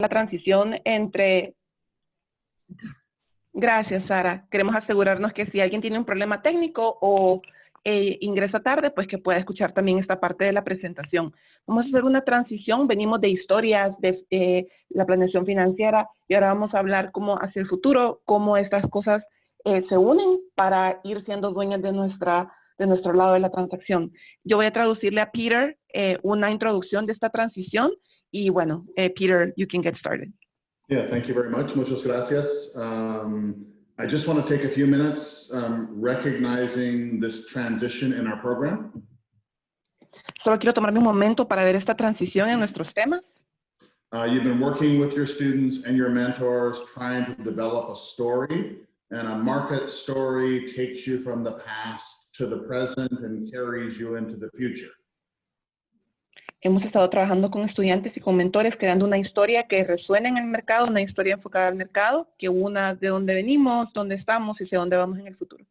la transición entre... Gracias, Sara. Queremos asegurarnos que si alguien tiene un problema técnico o ingresa tarde, pues que pueda escuchar también esta parte de la presentación. Vamos a hacer una transición, venimos de historias, de la planeación financiera, y ahora vamos a hablar cómo hacia el futuro, cómo estas cosas se unen para ir siendo dueñas de nuestro lado de la transacción. Yo voy a traducirle a Peter una introducción de esta transición, y bueno, Peter, you can get started. Yeah, thank you very much. Muchas gracias. I just want to take a few minutes recognizing this transition in our program. Solo quiero tomarme un momento para ver esta transición en nuestros temas. You've been working with your students and your mentors trying to develop a story, and a market story takes you from the past to the present and carries you into the future. Hemos estado trabajando con estudiantes y con mentores, creando una historia que resuene en el mercado, una historia enfocada al mercado, que una de dónde venimos, dónde estamos y hacia dónde vamos en el futuro.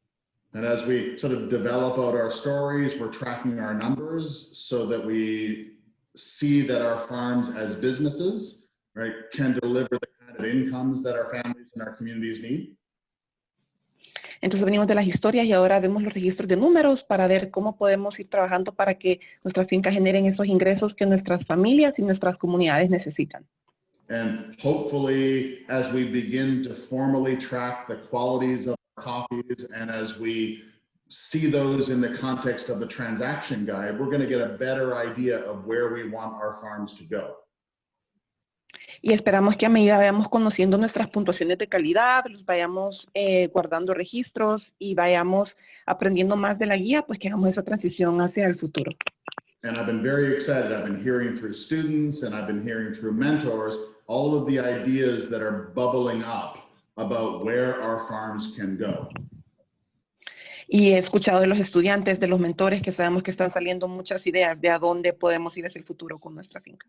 And as we sort of develop out our stories, we're tracking our numbers so that we see that our farms as businesses, right, can deliver the kind of incomes that our families and our communities need. Entonces venimos de las historias y ahora vemos los registros de números para ver cómo podemos ir trabajando para que nuestras fincas generen esos ingresos que nuestras familias y nuestras comunidades necesitan. And hopefully, as we begin to formally track the qualities of our coffees and as we see those in the context of the transaction guide, we're going to get a better idea of where we want our farms to go. Y esperamos que a medida vayamos conociendo nuestras puntuaciones de calidad, los vayamos guardando registros y vayamos aprendiendo más de la guía, pues que hagamos esa transición hacia el futuro. And I've been very excited. I've been hearing through students and I've been hearing through mentors all of the ideas that are bubbling up about where our farms can go. Y he escuchado de los estudiantes, de los mentores, que sabemos que están saliendo muchas ideas de a dónde podemos ir hacia el futuro con nuestra finca.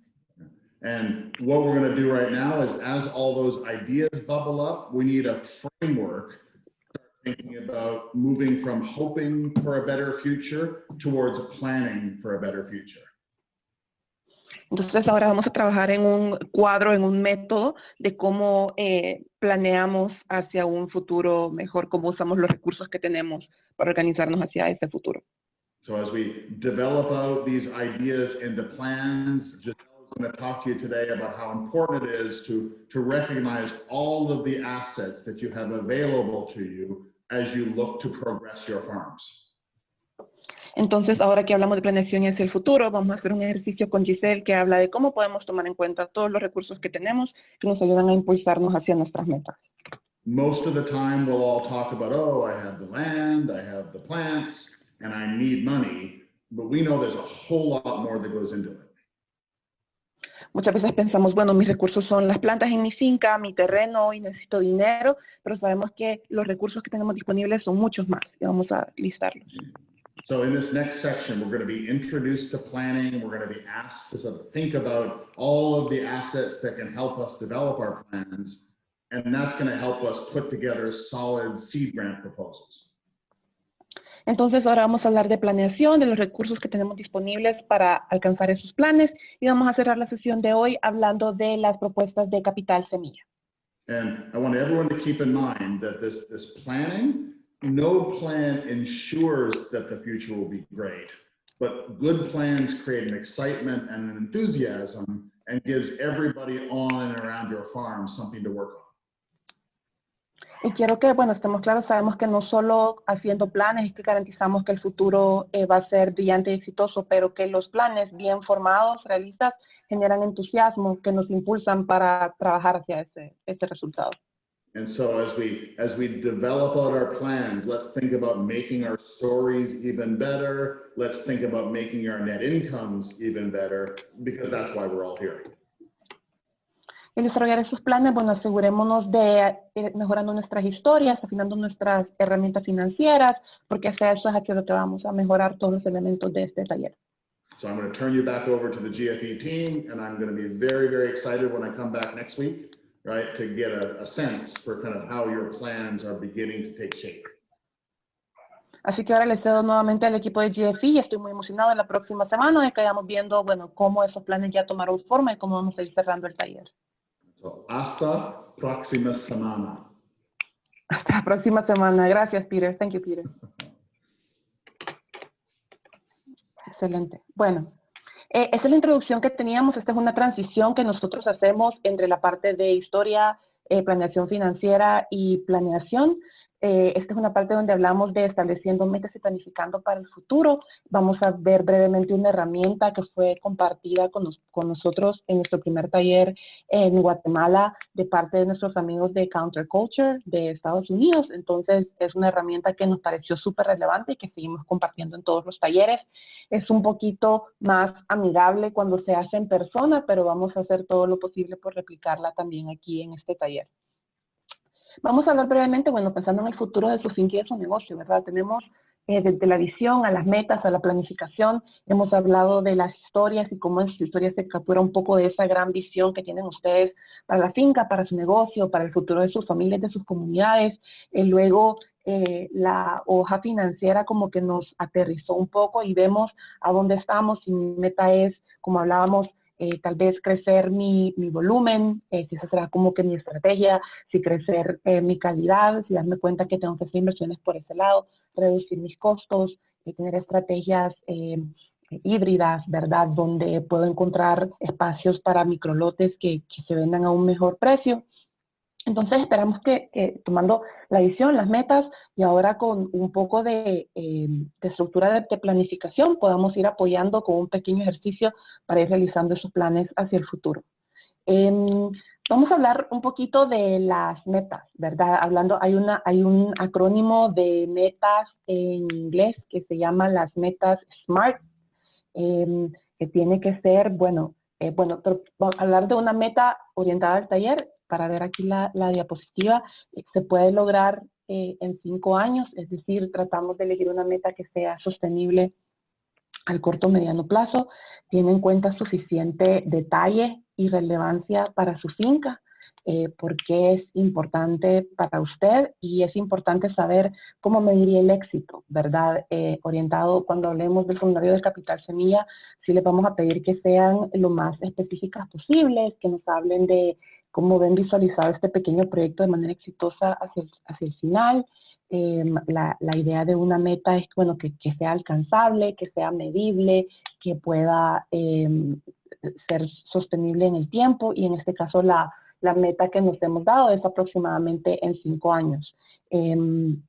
And what we're going to do right now is, as all those ideas bubble up, we need a framework thinking about moving from hoping for a better future towards planning for a better future. Entonces ahora vamos a trabajar en un cuadro, en un método de cómo planeamos hacia un futuro mejor, cómo usamos los recursos que tenemos para organizarnos hacia ese futuro. So as we develop out these ideas into plans, Giselle is going to talk to you today about how important it is to recognize all of the assets that you have available to you as you look to progress your farms. Entonces, ahora que hablamos de planeación hacia el futuro, vamos a hacer un ejercicio con Giselle que habla de cómo podemos tomar en cuenta todos los recursos que tenemos que nos ayudan a impulsarnos hacia nuestras metas. Most of the time, we'll all talk about, oh, I have the land, I have the plants, and I need money, but we know there's a whole lot more that goes into it. Muchas veces pensamos, bueno, mis recursos son las plantas en mi finca, mi terreno y necesito dinero, pero sabemos que los recursos que tenemos disponibles son muchos más y vamos a listarlos. So in this next section, we're going to be introduced to planning. We're going to be asked to sort of think about all of the assets that can help us develop our plans, and that's going to help us put together solid seed grant proposals. Entonces ahora vamos a hablar de planeación, de los recursos que tenemos disponibles para alcanzar esos planes y vamos a cerrar la sesión de hoy hablando de las propuestas de capital semilla. And I want everyone to keep in mind that this planning, no plan ensures that the future will be great, but good plans create an excitement and an enthusiasm and gives everybody on and around your farm something to work on. Y quiero que, bueno, estemos claros, sabemos que no solo haciendo planes es que garantizamos que el futuro va a ser brillante y exitoso, pero que los planes bien formados, realistas, generan entusiasmo que nos impulsan para trabajar hacia ese resultado. And so as we develop out our plans, let's think about making our stories even better. Let's think about making our net incomes even better, because that's why we're all here. En desarrollar esos planes, bueno, asegurémonos de mejorando nuestras historias, afinando nuestras herramientas financieras, porque hacia eso es hacia lo que vamos a mejorar todos los elementos de este taller. So I'm going to turn you back over to the GFE team, and I'm going to be very, very excited when I come back next week, right, to get a sense for kind of how your plans are beginning to take shape. Así que ahora les cedo nuevamente al equipo de GFE y estoy muy emocionado en la próxima semana de que vayamos viendo, bueno, cómo esos planes ya tomaron forma y cómo vamos a ir cerrando el taller. So, hasta próxima semana. Hasta la próxima semana. Gracias, Peter. Thank you, Peter. Excelente. Bueno, esa es la introducción que teníamos. Esta es una transición que nosotros hacemos entre la parte de historia, planeación financiera y planeación. Esta es una parte donde hablamos de estableciendo metas y planificando para el futuro. Vamos a ver brevemente una herramienta que fue compartida con nosotros en nuestro primer taller en Guatemala de parte de nuestros amigos de Counterculture de Estados Unidos. Entonces, es una herramienta que nos pareció súper relevante y que seguimos compartiendo en todos los talleres. Es un poquito más amigable cuando se hace en persona, pero vamos a hacer todo lo posible por replicarla también aquí en este taller. Vamos a hablar brevemente, bueno, pensando en el futuro de su finca y de su negocio, ¿verdad? Tenemos desde la visión a las metas, a la planificación, hemos hablado de las historias y cómo en sus historias se captura un poco de esa gran visión que tienen ustedes para la finca, para su negocio, para el futuro de sus familias, de sus comunidades. Luego, la hoja financiera como que nos aterrizó un poco y vemos a dónde estamos. Y mi meta es, como hablábamos, tal vez crecer mi volumen, si esa será como que mi estrategia, si crecer mi calidad, si darme cuenta que tengo que hacer inversiones por ese lado, reducir mis costos, tener estrategias híbridas, ¿verdad? Donde puedo encontrar espacios para microlotes que se vendan a un mejor precio. Entonces esperamos que tomando la visión, las metas y ahora con un poco de estructura de planificación podamos ir apoyando con un pequeño ejercicio para ir realizando esos planes hacia el futuro. Vamos a hablar un poquito de las metas, ¿verdad? Hay un acrónimo de metas en inglés que se llama las metas SMART, que tiene que ser, vamos a hablar de una meta orientada al taller. Para ver aquí la diapositiva, se puede lograr en 5 años, es decir, tratamos de elegir una meta que sea sostenible al corto o mediano plazo, tiene en cuenta suficiente detalle y relevancia para su finca, porque es importante para usted y es importante saber cómo mediría el éxito, ¿verdad? Orientado, cuando hablemos del formulario de Capital Semilla, sí les vamos a pedir que sean lo más específicas posibles, que nos hablen de cómo ven visualizado este pequeño proyecto de manera exitosa hacia el final. La idea de una meta es bueno, que sea alcanzable, que sea medible, que pueda ser sostenible en el tiempo y en este caso la meta que nos hemos dado es aproximadamente en 5 años. Este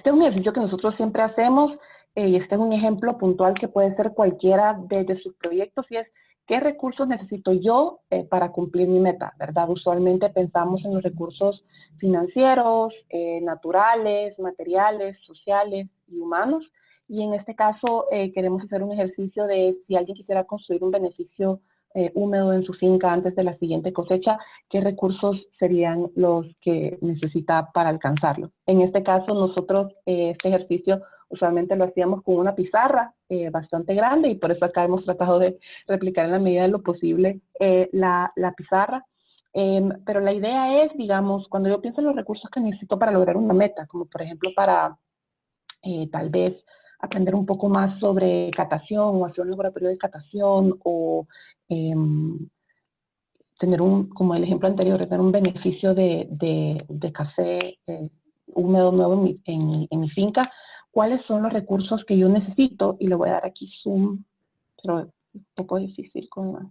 es un ejercicio que nosotros siempre hacemos y este es un ejemplo puntual que puede ser cualquiera de sus proyectos y es ¿qué recursos necesito yo para cumplir mi meta? ¿Verdad? Usualmente pensamos en los recursos financieros, naturales, materiales, sociales y humanos. Y en este caso queremos hacer un ejercicio de si alguien quisiera construir un beneficio húmedo en su finca antes de la siguiente cosecha, ¿qué recursos serían los que necesita para alcanzarlo? En este caso nosotros este ejercicio usualmente lo hacíamos con una pizarra bastante grande y por eso acá hemos tratado de replicar en la medida de lo posible la pizarra. Pero la idea es, digamos, cuando yo pienso en los recursos que necesito para lograr una meta, como por ejemplo para tal vez aprender un poco más sobre catación o hacer un laboratorio de catación o tener como el ejemplo anterior, tener un beneficio de café húmedo nuevo en mi finca, ¿cuáles son los recursos que yo necesito? Y le voy a dar aquí zoom, pero es un poco difícil con la...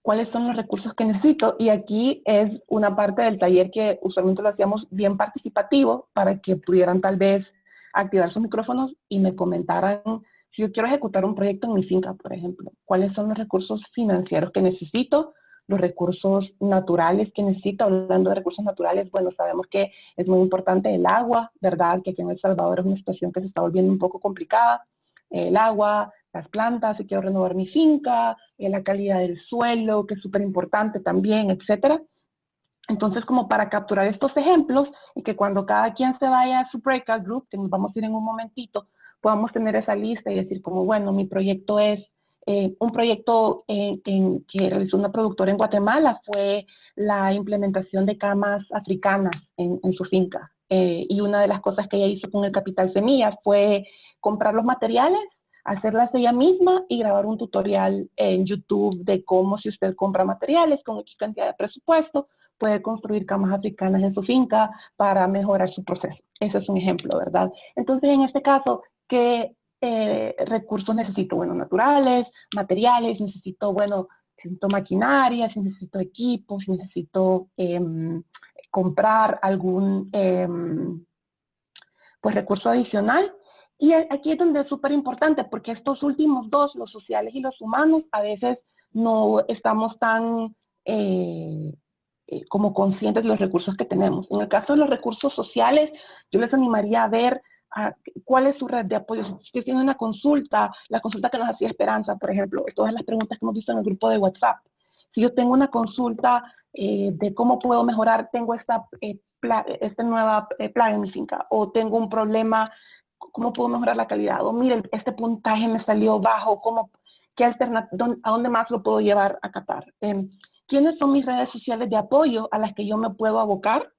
¿Cuáles son los recursos que necesito? Y aquí es una parte del taller que usualmente lo hacíamos bien participativo para que pudieran tal vez activar sus micrófonos y me comentaran si yo quiero ejecutar un proyecto en mi finca, por ejemplo, ¿cuáles son los recursos financieros que necesito? Los recursos naturales que necesito. Hablando de recursos naturales, bueno, sabemos que es muy importante el agua, ¿verdad? Que aquí en El Salvador es una situación que se está volviendo un poco complicada. El agua, las plantas, si quiero renovar mi finca, la calidad del suelo, que es súper importante también, etcétera. Entonces, como para capturar estos ejemplos y que cuando cada quien se vaya a su breakout group, que nos vamos a ir en un momentito, podamos tener esa lista y decir como, bueno, mi proyecto es un proyecto que realizó una productora en Guatemala, fue la implementación de camas africanas en su finca. Y una de las cosas que ella hizo con el Capital Semillas fue comprar los materiales hacerlas ella misma y grabar un tutorial en YouTube de cómo, si usted compra materiales con X cantidad de presupuesto, puede construir camas africanas en su finca para mejorar su proceso. Ese es un ejemplo, ¿verdad? Entonces, en este caso, ¿qué recursos necesito? Bueno, naturales, materiales, necesito maquinaria, si necesito equipos, si necesito comprar algún recurso adicional. Y aquí es donde es súper importante, porque estos últimos dos, los sociales y los humanos, a veces no estamos tan como conscientes de los recursos que tenemos. En el caso de los recursos sociales, yo les animaría a ver cuál es su red de apoyo. Si usted tiene una consulta, la consulta que nos hacía Esperanza, por ejemplo, todas las preguntas que hemos visto en el grupo de WhatsApp. Si yo tengo una consulta de cómo puedo mejorar, tengo esta nueva plaga en mi finca, o tengo un problema, ¿cómo puedo mejorar la calidad? O mire, este puntaje me salió bajo, ¿a dónde más lo puedo llevar a Qatar? ¿Quiénes son mis redes sociales de apoyo a las que yo me puedo abocar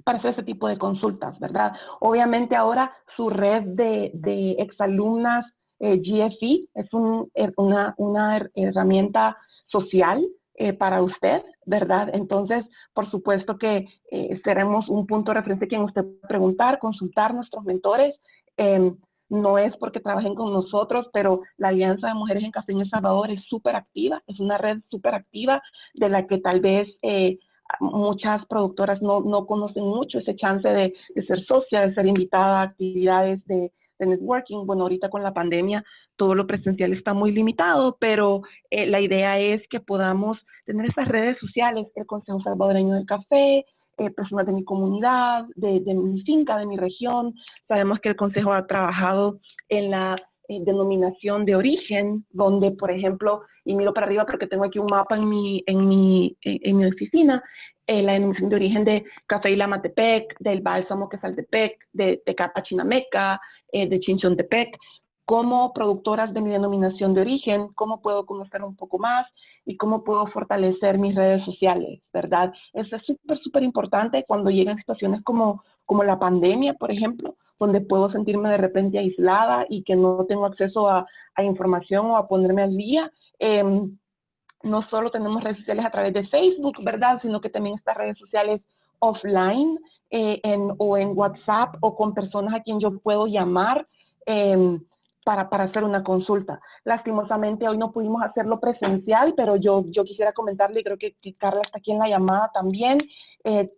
para hacer ese tipo de consultas, verdad? Obviamente ahora su red de exalumnas GFE es una herramienta social para usted, ¿verdad? Entonces, por supuesto que seremos un punto de referencia quien usted puede preguntar, consultar nuestros mentores. No es porque trabajen con nosotros, pero la Alianza de Mujeres en Café en El Salvador es súper activa, es una red súper activa de la que tal vez muchas productoras no conocen mucho ese chance de ser socia, de ser invitada a actividades de networking. Bueno, ahorita con la pandemia todo lo presencial está muy limitado, pero la idea es que podamos tener esas redes sociales, el Consejo Salvadoreño del Café, personas de mi comunidad, de mi finca, de mi región. Sabemos que el Consejo ha trabajado en la denominación de origen, donde, por ejemplo, y miro para arriba porque tengo aquí un mapa en mi oficina, la denominación de origen de Café Ilamatepec, del Bálsamo Quesaltepec, de Tecapachinameca, de Chinchontepec. Como productoras de mi denominación de origen, cómo puedo conocer un poco más y cómo puedo fortalecer mis redes sociales, ¿verdad? Eso es súper, súper importante cuando llegan situaciones como la pandemia, por ejemplo, donde puedo sentirme de repente aislada y que no tengo acceso a información o a ponerme al día. No solo tenemos redes sociales a través de Facebook, ¿verdad? Sino que también estas redes sociales offline o en WhatsApp o con personas a quien yo puedo llamar para hacer una consulta. Lastimosamente hoy no pudimos hacerlo presencial, pero yo quisiera comentarle, y creo que Carla está aquí en la llamada también,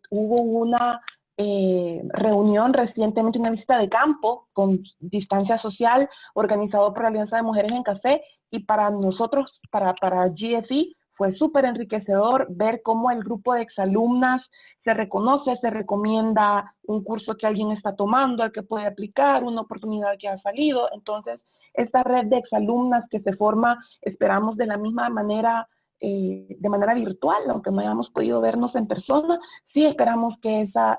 hubo una reunión recientemente, una visita de campo con distancia social organizado por la Alianza de Mujeres en Café, y para nosotros, para GFE, fue súper enriquecedor ver cómo el grupo de exalumnas se reconoce, se recomienda un curso que alguien está tomando, al que puede aplicar, una oportunidad que ha salido. Entonces, esta red de exalumnas que se forma, esperamos de la misma manera, de manera virtual, aunque no hayamos podido vernos en persona, sí esperamos que esa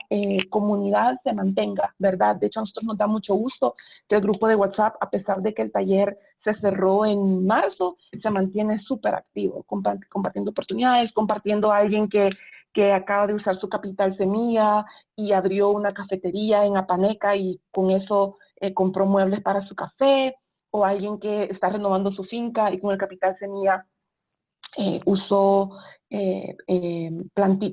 comunidad se mantenga, ¿verdad? De hecho, a nosotros nos da mucho gusto que el grupo de WhatsApp, a pesar de que el taller se cerró en marzo, se mantiene súper activo, compartiendo oportunidades, compartiendo a alguien que acaba de usar su capital semilla y abrió una cafetería en Apaneca y con eso compró muebles para su café, o alguien que está renovando su finca y con el capital semilla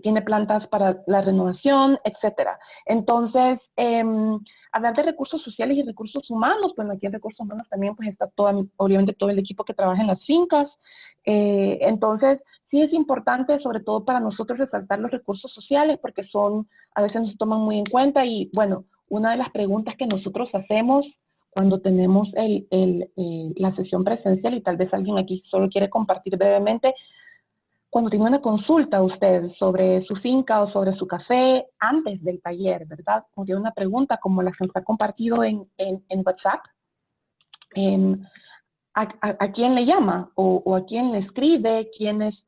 tiene plantas para la renovación, etcétera. Entonces, hablar de recursos sociales y recursos humanos, bueno, aquí en recursos humanos también pues está obviamente todo el equipo que trabaja en las fincas. Entonces, sí es importante, sobre todo para nosotros, resaltar los recursos sociales porque a veces nos toman muy en cuenta. Y bueno, una de las preguntas que nosotros hacemos cuando tenemos la sesión presencial, y tal vez alguien aquí solo quiere compartir brevemente, cuando tiene una consulta usted sobre su finca o sobre su café antes del taller, ¿verdad? Cuando tiene una pregunta como la que nos ha compartido en WhatsApp, ¿a quién le llama o a quién le escribe? ¿Quién es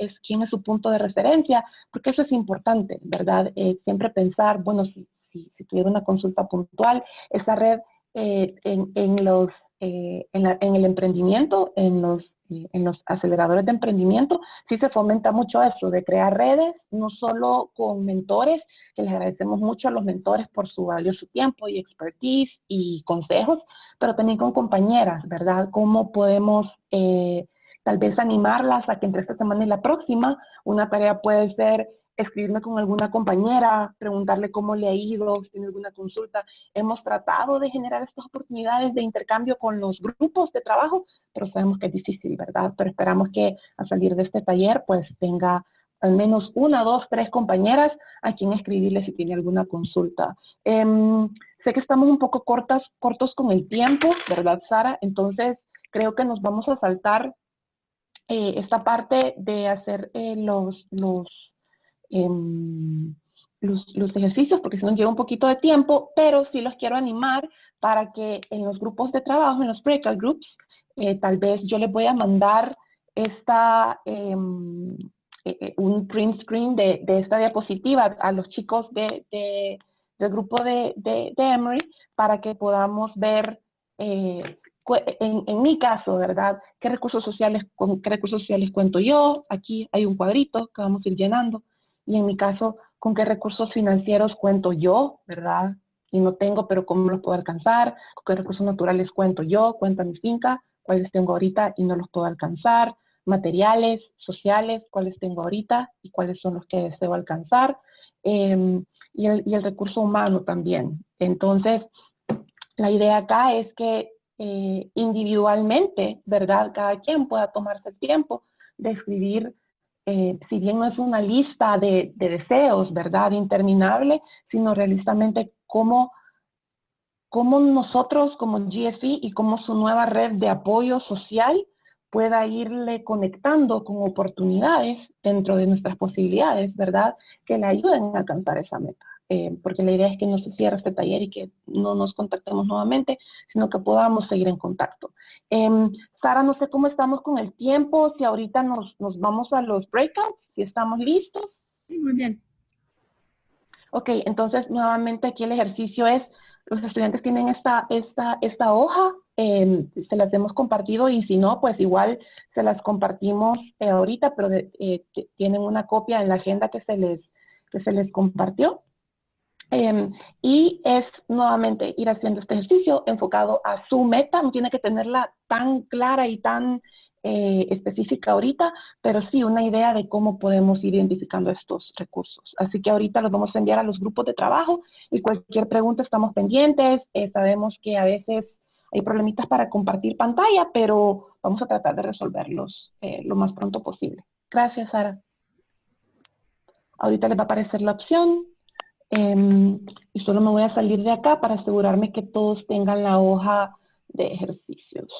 su punto de referencia? Porque eso es importante, ¿verdad? Siempre pensar, bueno, si tuviera una consulta puntual, esa red en el emprendimiento, en en los aceleradores de emprendimiento, sí se fomenta mucho eso, de crear redes, no solo con mentores, que les agradecemos mucho a los mentores por su valioso tiempo y expertise y consejos, pero también con compañeras, ¿verdad? ¿Cómo podemos tal vez animarlas a que entre esta semana y la próxima, una tarea puede ser escribirme con alguna compañera, preguntarle cómo le ha ido, si tiene alguna consulta? Hemos tratado de generar estas oportunidades de intercambio con los grupos de trabajo, pero sabemos que es difícil, ¿verdad? Pero esperamos que a salir de este taller, pues tenga al menos 1, 2, 3 compañeras a quien escribirle si tiene alguna consulta. Sé que estamos un poco cortos con el tiempo, ¿verdad, Sara? Entonces, creo que nos vamos a saltar esta parte de hacer los ejercicios, porque si nos lleva un poquito de tiempo, pero sí los quiero animar para que en los grupos de trabajo, en los breakout groups, tal vez yo les voy a mandar un print screen de esta diapositiva a los chicos del grupo de Emory para que podamos ver en mi caso, ¿verdad? ¿Con qué recursos sociales cuento yo? Aquí hay un cuadrito que vamos a ir llenando. Y en mi caso, ¿con qué recursos financieros cuento yo, verdad? Y no tengo, pero ¿cómo los puedo alcanzar? ¿Con qué recursos naturales cuento yo? Cuenta mi finca, cuáles tengo ahorita y no los puedo alcanzar. Materiales, sociales, cuáles tengo ahorita y cuáles son los que deseo alcanzar. Y el recurso humano también. Entonces, la idea acá es que individualmente, ¿verdad? Cada quien pueda tomarse el tiempo de escribir, si bien no es una lista de deseos, ¿verdad? Interminable, sino realistamente cómo nosotros como GFI y cómo su nueva red de apoyo social pueda irle conectando con oportunidades dentro de nuestras posibilidades, ¿verdad? Que le ayuden a alcanzar esa meta. Porque la idea es que no se cierre este taller y que no nos contactemos nuevamente, sino que podamos seguir en contacto. Sara, no sé cómo estamos con el tiempo, si ahorita nos vamos a los breakouts, si estamos listos. Sí, muy bien. Ok, entonces nuevamente aquí el ejercicio es, los estudiantes tienen esta hoja, se las hemos compartido y si no, pues igual se las compartimos ahorita, pero tienen una copia en la agenda que se les compartió. Y es nuevamente ir haciendo este ejercicio enfocado a su meta, no tiene que tenerla tan clara y tan específica ahorita, pero sí una idea de cómo podemos ir identificando estos recursos. Así que ahorita los vamos a enviar a los grupos de trabajo y cualquier pregunta estamos pendientes. Sabemos que a veces hay problemitas para compartir pantalla, pero vamos a tratar de resolverlos lo más pronto posible. Gracias, Sara. Ahorita les va a aparecer la opción. Y solo me voy a salir de acá para asegurarme que todos tengan la hoja de ejercicios.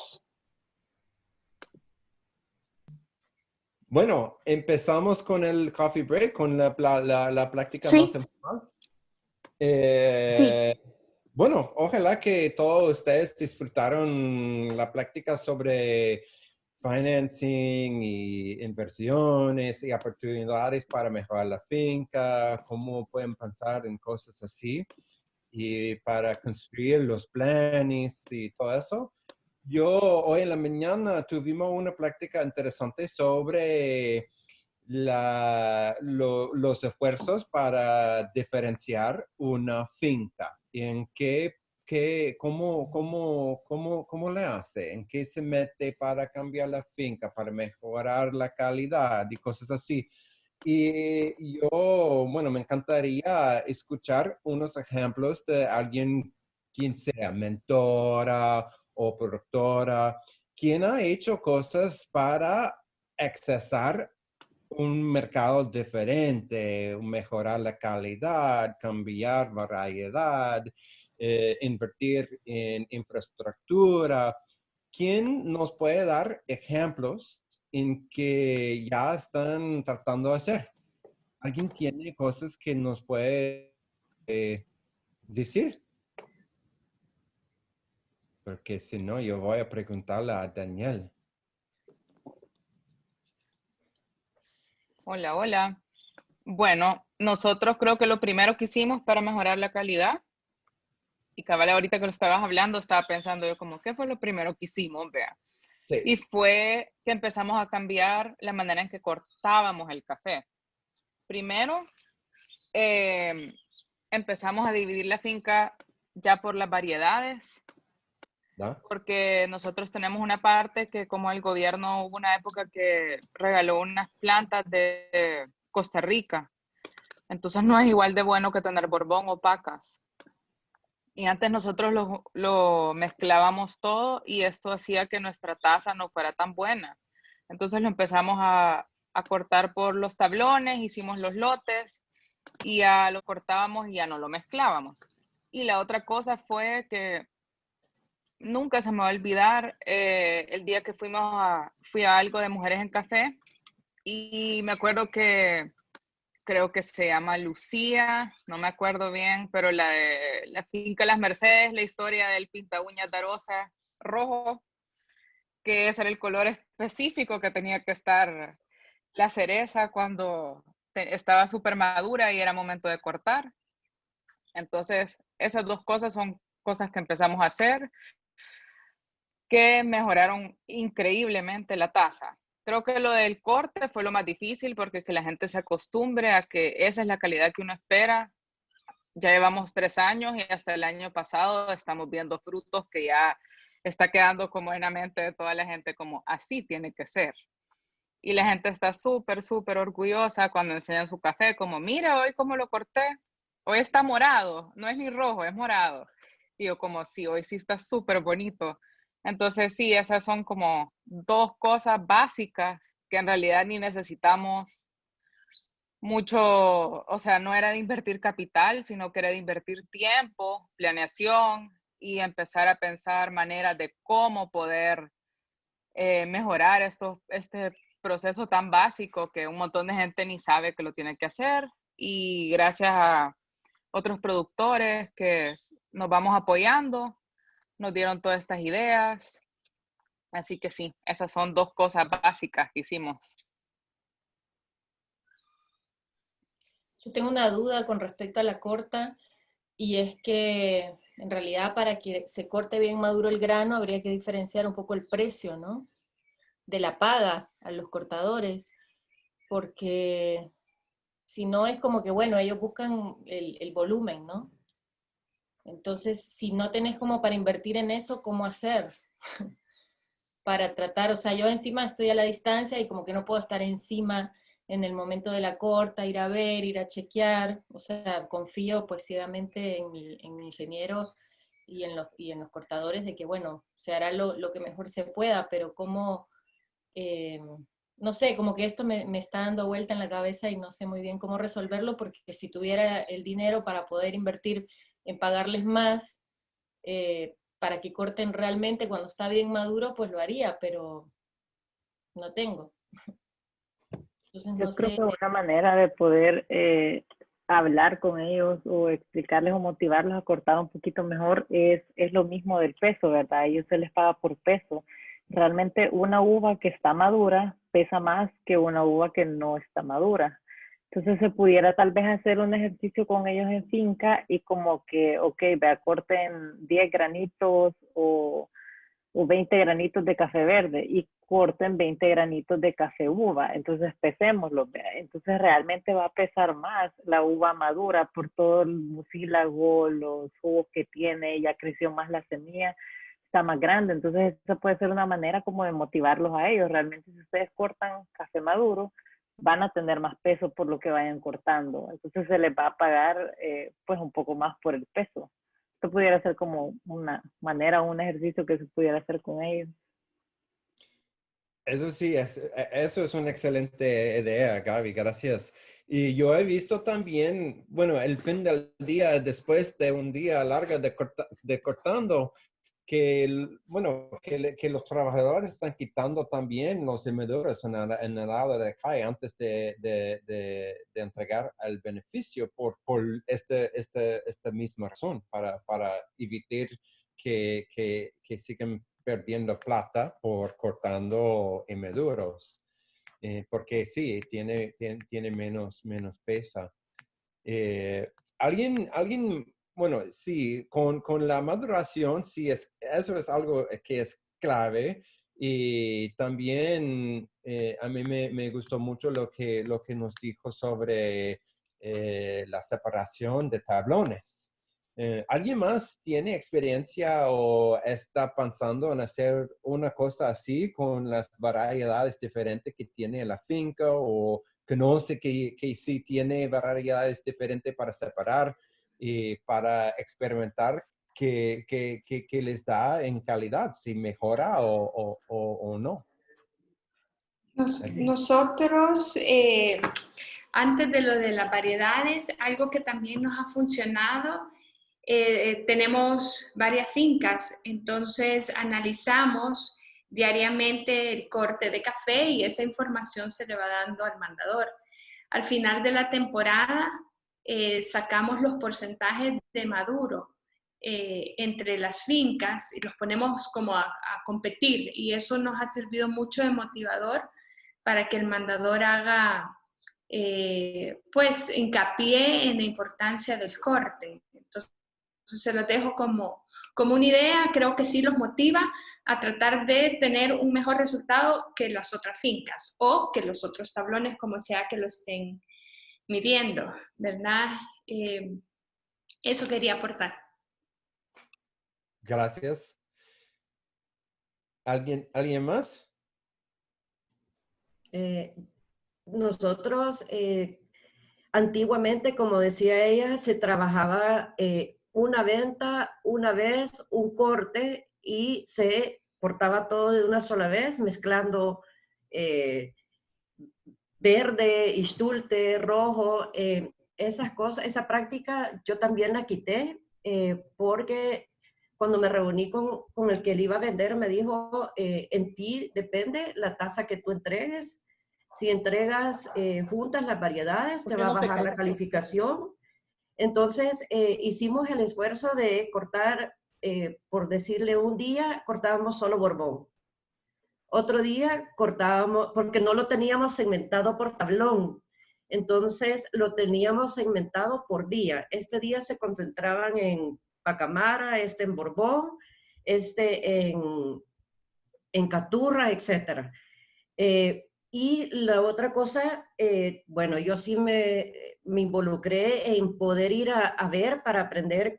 Bueno, empezamos con el coffee break, con la práctica Sí. más informal. Sí. Bueno, ojalá que todos ustedes disfrutaron la práctica sobre financing y inversiones y oportunidades para mejorar la finca, cómo pueden pensar en cosas así y para construir los planes y todo eso. Hoy en la mañana tuvimos una práctica interesante sobre los esfuerzos para diferenciar una finca. ¿En cómo le hace? ¿En qué se mete para cambiar la finca, para mejorar la calidad y cosas así? Y bueno, me encantaría escuchar unos ejemplos de alguien, quien sea mentora o productora, quien ha hecho cosas para accesar un mercado diferente, mejorar la calidad, cambiar variedad, invertir en infraestructura. ¿Quién nos puede dar ejemplos en que ya están tratando de hacer? ¿Alguien tiene cosas que nos puede decir? Porque si no, yo voy a preguntarle a Daniel. Hola, hola. Bueno, nosotros creo que lo primero que hicimos para mejorar la calidad, y cabal ahorita que lo estabas hablando, estaba pensando yo como, ¿qué fue lo primero que hicimos? Vea, Sí. Y fue que empezamos a cambiar la manera en que cortábamos el café. Primero, empezamos a dividir la finca ya por las variedades, ¿No? porque nosotros tenemos una parte que como el gobierno hubo una época que regaló unas plantas de Costa Rica, entonces no es igual de bueno que tener Borbón o Pacas. Y antes nosotros lo mezclábamos todo y esto hacía que nuestra taza no fuera tan buena. Entonces lo empezamos a cortar por los tablones, hicimos los lotes y ya lo cortábamos y ya no lo mezclábamos. Y la otra cosa fue que nunca se me va a olvidar el día que fui a algo de Mujeres en Café y me acuerdo que creo que se llama Lucía, no me acuerdo bien, pero la de la finca Las Mercedes, la historia del pinta uñas de rosa rojo, que ese era el color específico que tenía que estar la cereza cuando estaba súper madura y era momento de cortar. Entonces, esas dos cosas son cosas que empezamos a hacer que mejoraron increíblemente la taza. Creo que lo del corte fue lo más difícil porque que la gente se acostumbre a que esa es la calidad que uno espera. Ya llevamos 3 años y hasta el año pasado estamos viendo frutos que ya está quedando como en la mente de toda la gente como así tiene que ser. Y la gente está súper, súper orgullosa cuando enseñan su café, como mira hoy cómo lo corté, hoy está morado, no es ni rojo, es morado. Y yo como sí, hoy sí está súper bonito. Entonces sí, esas son como dos cosas básicas que en realidad ni necesitamos mucho, o sea, no era de invertir capital, sino que era de invertir tiempo, planeación y empezar a pensar maneras de cómo poder mejorar este proceso tan básico que un montón de gente ni sabe que lo tiene que hacer. Y gracias a otros productores que nos vamos apoyando, nos dieron todas estas ideas. Así que sí, esas son dos cosas básicas que hicimos. Yo tengo una duda con respecto a la corta y es que en realidad para que se corte bien maduro el grano habría que diferenciar un poco el precio, ¿no? De la paga a los cortadores, porque si no es como que, bueno, ellos buscan el volumen, ¿no? Entonces, si no tenés como para invertir en eso, ¿cómo hacer? Para tratar, o sea, yo encima estoy a la distancia y como que no puedo estar encima en el momento de la corta, ir a ver, ir a chequear, o sea, confío pues ciegamente en mi ingeniero y en los cortadores de que, bueno, se hará lo que mejor se pueda, pero como, no sé, como que esto me está dando vuelta en la cabeza y no sé muy bien cómo resolverlo, porque si tuviera el dinero para poder invertir en pagarles más, para que corten realmente cuando está bien maduro, pues lo haría, pero no tengo. Entonces Yo no creo sé. que una manera de poder hablar con ellos o explicarles o motivarlos a cortar un poquito mejor es lo mismo del peso, ¿verdad? A ellos se les paga por peso. Realmente una uva que está madura pesa más que una uva que no está madura. Entonces se pudiera tal vez hacer un ejercicio con ellos en finca y como que, ok, vea, corten 10 granitos o 20 granitos de café verde y corten 20 granitos de café uva. Entonces pesémoslo. Entonces realmente va a pesar más la uva madura por todo el mucílago, los jugos que tiene, ya creció más la semilla, está más grande. Entonces esa puede ser una manera como de motivarlos a ellos. Realmente si ustedes cortan café maduro, van a tener más peso por lo que vayan cortando. Entonces se les va a pagar pues un poco más por el peso. Esto pudiera ser como una manera, un ejercicio que se pudiera hacer con ellos. Eso sí, eso es una excelente idea, Gaby, gracias. Y yo he visto también, bueno, el fin del día, después de un día largo de cortando, bueno, que los trabajadores están quitando también los inmaduros en el lado de acá antes de entregar el beneficio por esta misma razón, para evitar que sigan perdiendo plata por cortando inmaduros. Porque sí, tiene menos pesa. Alguien, bueno, sí, con la maduración, sí, eso es algo que es clave, Y también a mí me gustó mucho lo que nos dijo sobre la separación de tablones. ¿Alguien más tiene experiencia o está pensando en hacer una cosa así con las variedades diferentes que tiene la finca o conoce que sí tiene variedades diferentes para separar y para experimentar que les da en calidad, si mejora o no? Nosotros, antes de lo de las variedades, algo que también nos ha funcionado, tenemos varias fincas, entonces analizamos diariamente el corte de café y esa información se le va dando al mandador. Al final de la temporada, sacamos los porcentajes de maduro entre las fincas y los ponemos como a competir, y eso nos ha servido mucho de motivador para que el mandador haga pues hincapié en la importancia del corte. Entonces se los dejo como una idea, creo que sí los motiva a tratar de tener un mejor resultado que las otras fincas o que los otros tablones, como sea que lo estén midiendo, ¿verdad? Eso quería aportar. Gracias. ¿Alguien más? Nosotros, antiguamente, como decía ella, se trabajaba una venta, una vez, un corte, y se cortaba todo de una sola vez, mezclando verde, istulte, rojo, esas cosas, esa práctica yo también la quité porque cuando me reuní con el que le iba a vender me dijo, en ti depende la tasa que tú entregues. Si entregas juntas las variedades, te va a bajar la calificación. Entonces hicimos el esfuerzo de cortar, por decirle un día, cortábamos solo Borbón. Otro día cortábamos, porque no lo teníamos segmentado por tablón, entonces lo teníamos segmentado por día. Este día se concentraban en Pacamara, en Borbón, en Caturra, etc. Y la otra cosa, bueno, yo sí me involucré en poder ir a ver para aprender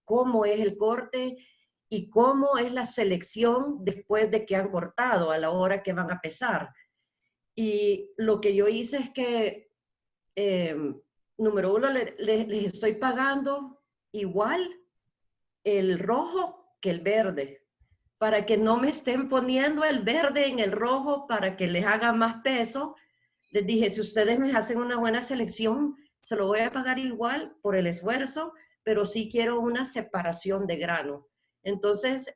cómo es el corte y cómo es la selección después de que han cortado a la hora que van a pesar. Y lo que yo hice es que, número uno, les estoy pagando igual el rojo que el verde, para que no me estén poniendo el verde en el rojo para que les haga más peso. Les dije, si ustedes me hacen una buena selección, se lo voy a pagar igual por el esfuerzo, pero sí quiero una separación de grano. Entonces,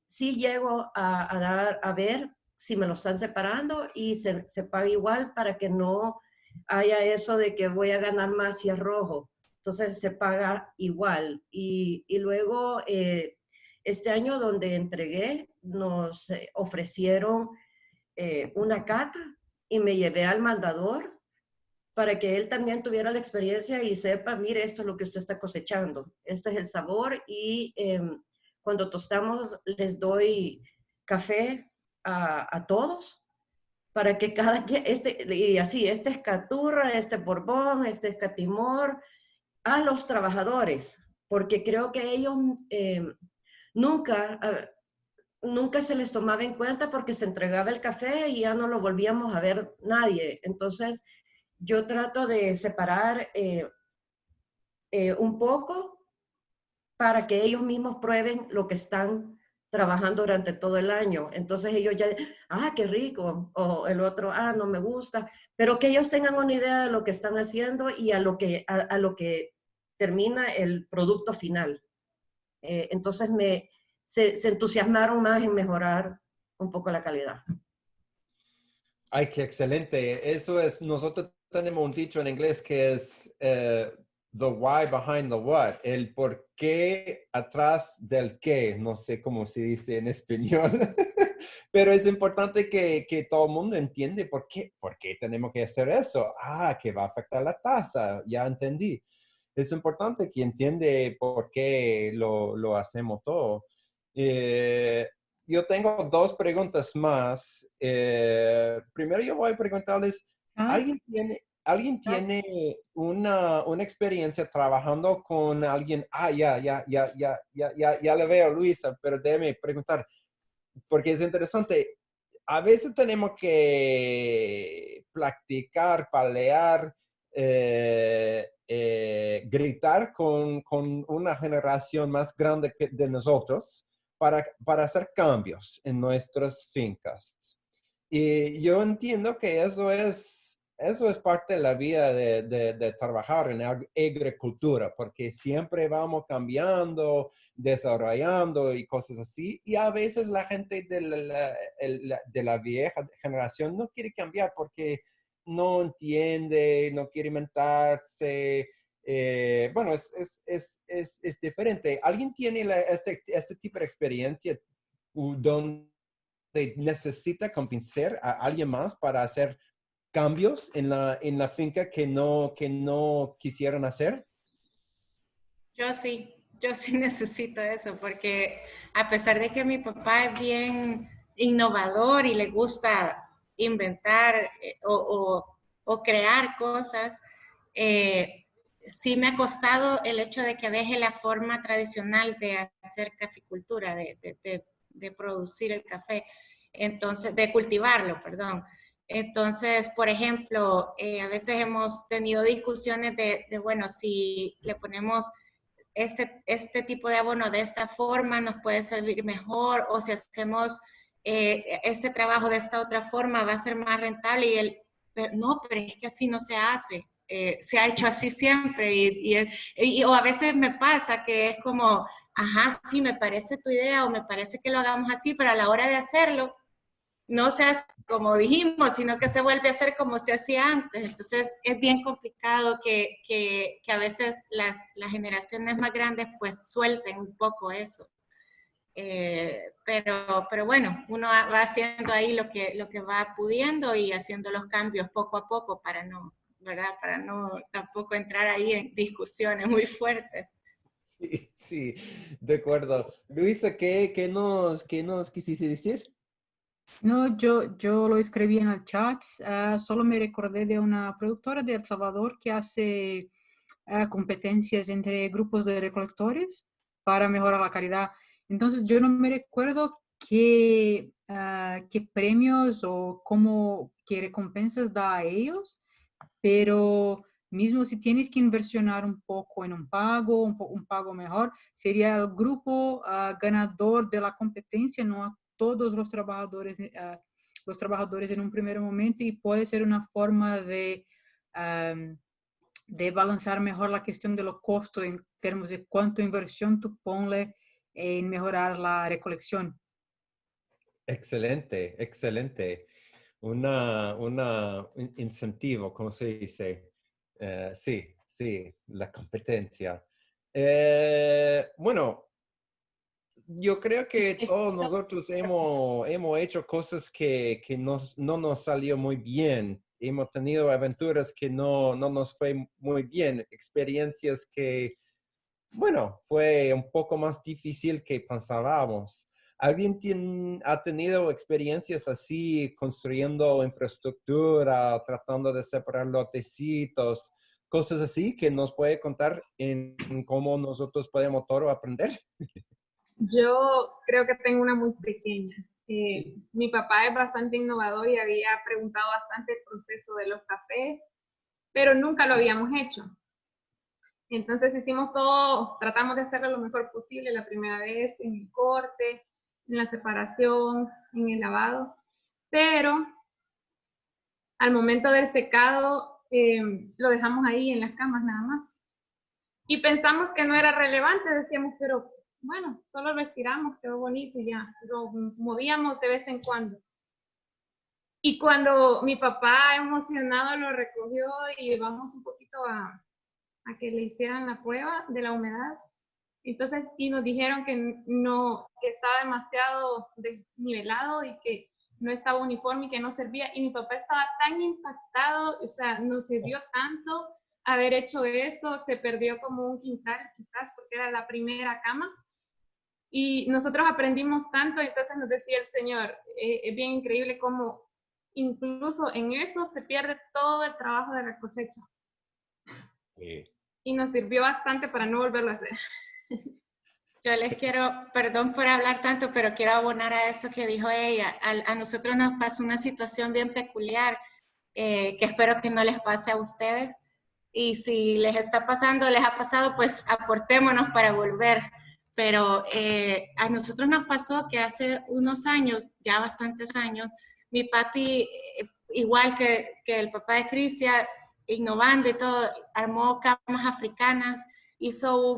sí llego a ver si me lo están separando y se paga igual para que no haya eso de que voy a ganar más si es rojo. Entonces, se paga igual. Y luego, este año donde entregué, nos ofrecieron una cata y me llevé al mandador para que él también tuviera la experiencia y sepa, mire, esto es lo que usted está cosechando, este es el sabor. Y cuando tostamos les doy café a todos para que cada quien, y así, este es Caturra, este es Borbón, este es Catimor, a los trabajadores, porque creo que ellos nunca se les tomaba en cuenta porque se entregaba el café y ya no lo volvíamos a ver nadie. Entonces, yo trato de separar un poco para que ellos mismos prueben lo que están trabajando durante todo el año. Entonces ellos ya, qué rico, o el otro, no me gusta, pero que ellos tengan una idea de lo que están haciendo y a lo que termina el producto final. Entonces se entusiasmaron más en mejorar un poco la calidad. Ay, qué excelente. Eso es, nosotros tenemos un dicho en inglés que es the why behind the what, el por qué atrás del qué, no sé cómo se dice en español, pero es importante que todo el mundo entiende por qué tenemos que hacer eso. Que va a afectar la tasa, ya entendí. Es importante que entiende por qué lo hacemos todo. yo tengo dos preguntas más. Primero yo voy a preguntarles, ¿alguien tiene una experiencia trabajando con alguien? Ya le veo, Luisa, pero déjeme preguntar, porque es interesante. A veces tenemos que practicar, pelear, gritar con una generación más grande de nosotros para hacer cambios en nuestras fincas. Y yo entiendo que eso es parte de la vida de trabajar en agricultura, porque siempre vamos cambiando, desarrollando y cosas así. Y a veces la gente de la vieja generación no quiere cambiar porque no entiende, no quiere inventarse. Bueno, es diferente. ¿Alguien tiene este tipo de experiencia donde necesita convencer a alguien más para hacer cambios en la finca que no quisieron hacer? Yo sí necesito eso, porque a pesar de que mi papá es bien innovador y le gusta inventar o crear cosas, sí me ha costado el hecho de que deje la forma tradicional de hacer caficultura, de producir el café, entonces, de cultivarlo, perdón. Entonces, por ejemplo, a veces hemos tenido discusiones de, bueno, si le ponemos este tipo de abono de esta forma nos puede servir mejor, o si hacemos este trabajo de esta otra forma va a ser más rentable, y él, no, pero es que así no se hace, se ha hecho así siempre, o a veces me pasa que es como, ajá, sí, me parece tu idea, o me parece que lo hagamos así, pero a la hora de hacerlo, no se hace como dijimos, sino que se vuelve a hacer como se hacía antes. Entonces es bien complicado que a veces las generaciones más grandes pues suelten un poco eso. Pero bueno, uno va haciendo ahí lo que va pudiendo y haciendo los cambios poco a poco para no, ¿verdad? Para no tampoco entrar ahí en discusiones muy fuertes. Sí, de acuerdo. Luisa, ¿qué nos quisiste decir? No, yo lo escribí en el chat, solo me recordé de una productora de El Salvador que hace competencias entre grupos de recolectores para mejorar la calidad. Entonces yo no me recuerdo qué premios o qué recompensas da a ellos, pero mismo si tienes que inversionar un poco en un pago, un pago mejor, sería el grupo ganador de la competencia, no a todos los trabajadores en un primer momento, y puede ser una forma de balancear mejor la cuestión de los costos en términos de cuánto inversión tú ponle en mejorar la recolección. Excelente, excelente. Un incentivo, ¿cómo se dice? Sí, la competencia. Bueno, yo creo que todos nosotros hemos hecho cosas que no nos salió muy bien. Hemos tenido aventuras que no nos fue muy bien, experiencias que, bueno, fue un poco más difícil que pensábamos. ¿Alguien ha tenido experiencias así, construyendo infraestructura, tratando de separar lotecitos, cosas así que nos puede contar en cómo nosotros podemos todo aprender? Yo creo que tengo una muy pequeña. Mi papá es bastante innovador y había preguntado bastante el proceso de los cafés, pero nunca lo habíamos hecho. Entonces hicimos todo, tratamos de hacerlo lo mejor posible la primera vez, en el corte, en la separación, en el lavado, pero al momento del secado lo dejamos ahí en las camas nada más. Y pensamos que no era relevante, decíamos, pero bueno, solo lo estiramos, quedó bonito y ya, lo movíamos de vez en cuando. Y cuando mi papá emocionado lo recogió y llevamos un poquito a que le hicieran la prueba de la humedad, entonces, y nos dijeron que no, que estaba demasiado desnivelado y que no estaba uniforme y que no servía, y mi papá estaba tan impactado, o sea, nos sirvió tanto haber hecho eso, se perdió como un quintal quizás porque era la primera cama, Y nosotros aprendimos tanto, entonces nos decía el Señor, es bien increíble cómo incluso en eso se pierde todo el trabajo de la cosecha. Sí. Y nos sirvió bastante para no volverlo a hacer. Yo les quiero, perdón por hablar tanto, pero quiero abonar a eso que dijo ella. A nosotros nos pasó una situación bien peculiar, que espero que no les pase a ustedes. Y si les está pasando, les ha pasado, pues aportémonos para volver. Pero a nosotros nos pasó que hace unos años, ya bastantes años, mi papi, igual que el papá de Crisia, innovando y todo, armó camas africanas, hizo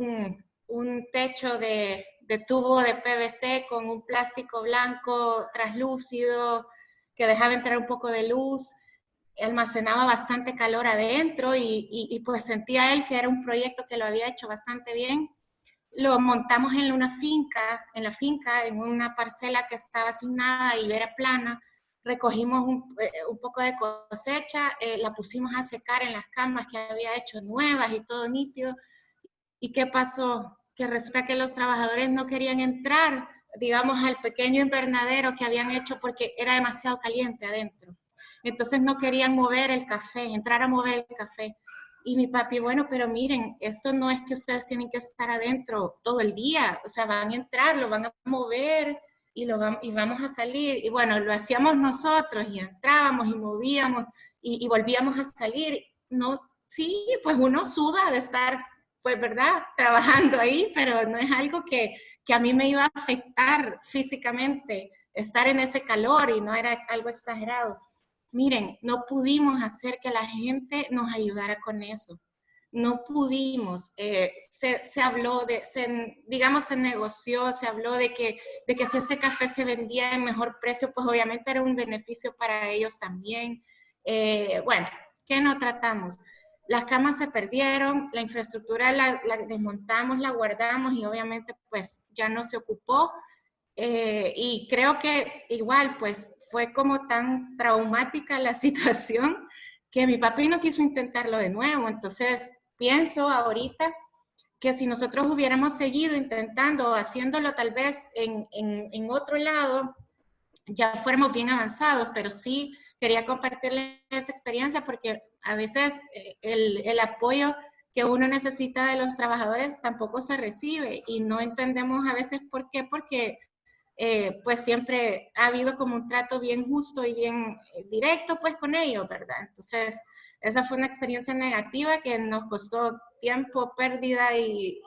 un techo de tubo de PVC con un plástico blanco translúcido que dejaba entrar un poco de luz, almacenaba bastante calor adentro y pues sentía él que era un proyecto que lo había hecho bastante bien. Lo montamos en la finca, en una parcela que estaba sin nada y era plana. Recogimos un poco de cosecha, la pusimos a secar en las camas que había hecho nuevas y todo nítido. ¿Y qué pasó? Que resulta que los trabajadores no querían entrar, digamos, al pequeño invernadero que habían hecho porque era demasiado caliente adentro. Entonces no querían mover el café, entrar a mover el café. Y mi papi, bueno, pero miren, esto no es que ustedes tienen que estar adentro todo el día, o sea, van a entrar, lo van a mover y vamos a salir. Y bueno, lo hacíamos nosotros y entrábamos y movíamos y volvíamos a salir. No, sí, pues uno suda de estar, pues, ¿verdad?, trabajando ahí, pero no es algo que a mí me iba a afectar físicamente, estar en ese calor y no era algo exagerado. Miren, no pudimos hacer que la gente nos ayudara con eso. No pudimos. Se habló digamos, se negoció, se habló de que si ese café se vendía en mejor precio, pues obviamente era un beneficio para ellos también. Bueno, ¿qué no tratamos? Las camas se perdieron, la infraestructura la desmontamos, la guardamos y obviamente pues ya no se ocupó. Y creo que igual pues fue como tan traumática la situación que mi papi no quiso intentarlo de nuevo. Entonces pienso ahorita que si nosotros hubiéramos seguido intentando, haciéndolo tal vez en otro lado, ya fuéramos bien avanzados, pero sí quería compartirles esa experiencia porque a veces el apoyo que uno necesita de los trabajadores tampoco se recibe y no entendemos a veces por qué, porque pues siempre ha habido como un trato bien justo y bien directo pues con ellos, ¿verdad? Entonces, esa fue una experiencia negativa que nos costó tiempo, pérdida y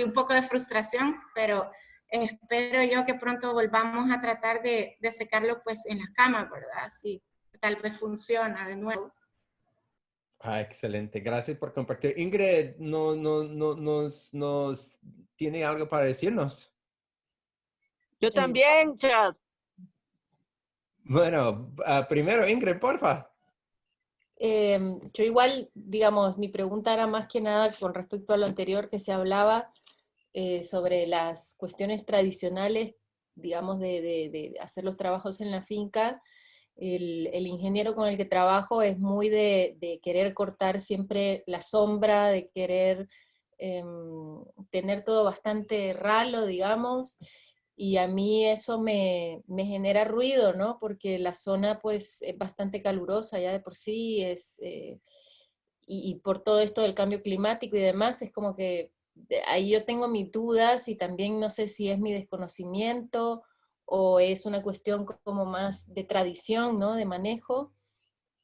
un poco de frustración, pero espero yo que pronto volvamos a tratar de secarlo pues en las camas, ¿verdad? Así tal vez funciona de nuevo. Ah, excelente. Gracias por compartir. Ingrid, nos tiene algo para decirnos. Yo también, Chad. Bueno, primero, Ingrid, porfa. Yo igual, digamos, mi pregunta era más que nada con respecto a lo anterior que se hablaba sobre las cuestiones tradicionales, digamos, de hacer los trabajos en la finca. El ingeniero con el que trabajo es muy de querer cortar siempre la sombra, de querer tener todo bastante ralo, digamos, y a mí eso me genera ruido, ¿no? Porque la zona pues es bastante calurosa ya de por sí, y por todo esto del cambio climático y demás, es como que ahí yo tengo mis dudas y también no sé si es mi desconocimiento o es una cuestión como más de tradición, ¿no? De manejo,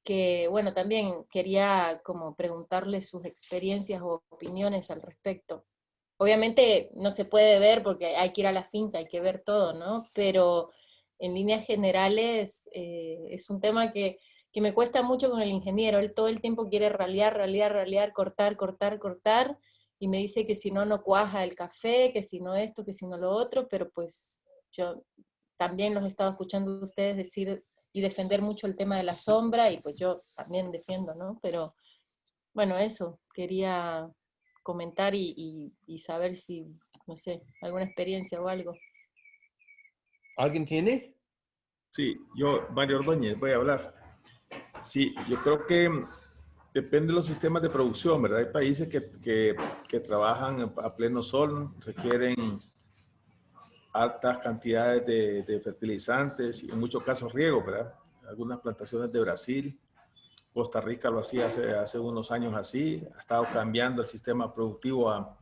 que bueno, también quería como preguntarle sus experiencias o opiniones al respecto. Obviamente no se puede ver porque hay que ir a la finca, hay que ver todo, ¿no? Pero en líneas generales es un tema que me cuesta mucho con el ingeniero. Él todo el tiempo quiere ralear, cortar, y me dice que si no, no cuaja el café, que si no esto, que si no lo otro, pero pues yo también los he estado escuchando ustedes decir y defender mucho el tema de la sombra, y pues yo también defiendo, ¿no? Pero bueno, eso, quería comentar y saber si, no sé, alguna experiencia o algo. ¿Alguien tiene? Sí, yo, Mario Ordóñez, voy a hablar. Sí, yo creo que depende de los sistemas de producción, ¿verdad? Hay países que trabajan a pleno sol, requieren altas cantidades de fertilizantes y en muchos casos riego, ¿verdad? Algunas plantaciones de Brasil, Costa Rica lo hacía hace unos años así, ha estado cambiando el sistema productivo a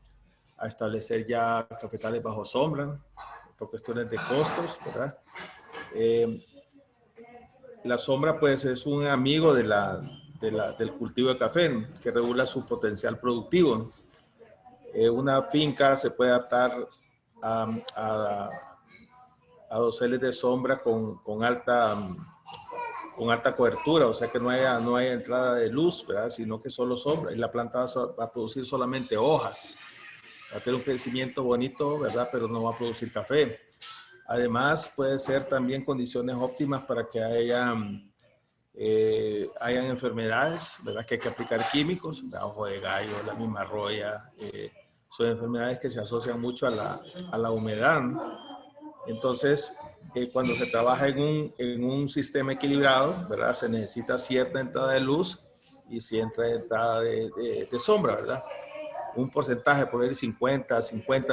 establecer ya cafetales bajo sombra por cuestiones de costos, ¿verdad? La sombra pues es un amigo del cultivo de café que regula su potencial productivo. Una finca se puede adaptar a doseles de sombra con alta cobertura, o sea que no haya entrada de luz, ¿verdad? Sino que solo sombra, y la planta va a producir solamente hojas. Va a tener un crecimiento bonito, ¿verdad? Pero no va a producir café. Además, puede ser también condiciones óptimas para que hayan enfermedades, ¿verdad? Que hay que aplicar químicos, ¿verdad? Ojo de gallo, la misma roya, son enfermedades que se asocian mucho a la humedad. Entonces, cuando se trabaja en un sistema equilibrado, ¿verdad? Se necesita cierta entrada de luz y cierta entrada de sombra, ¿verdad? Un porcentaje, por ahí 50,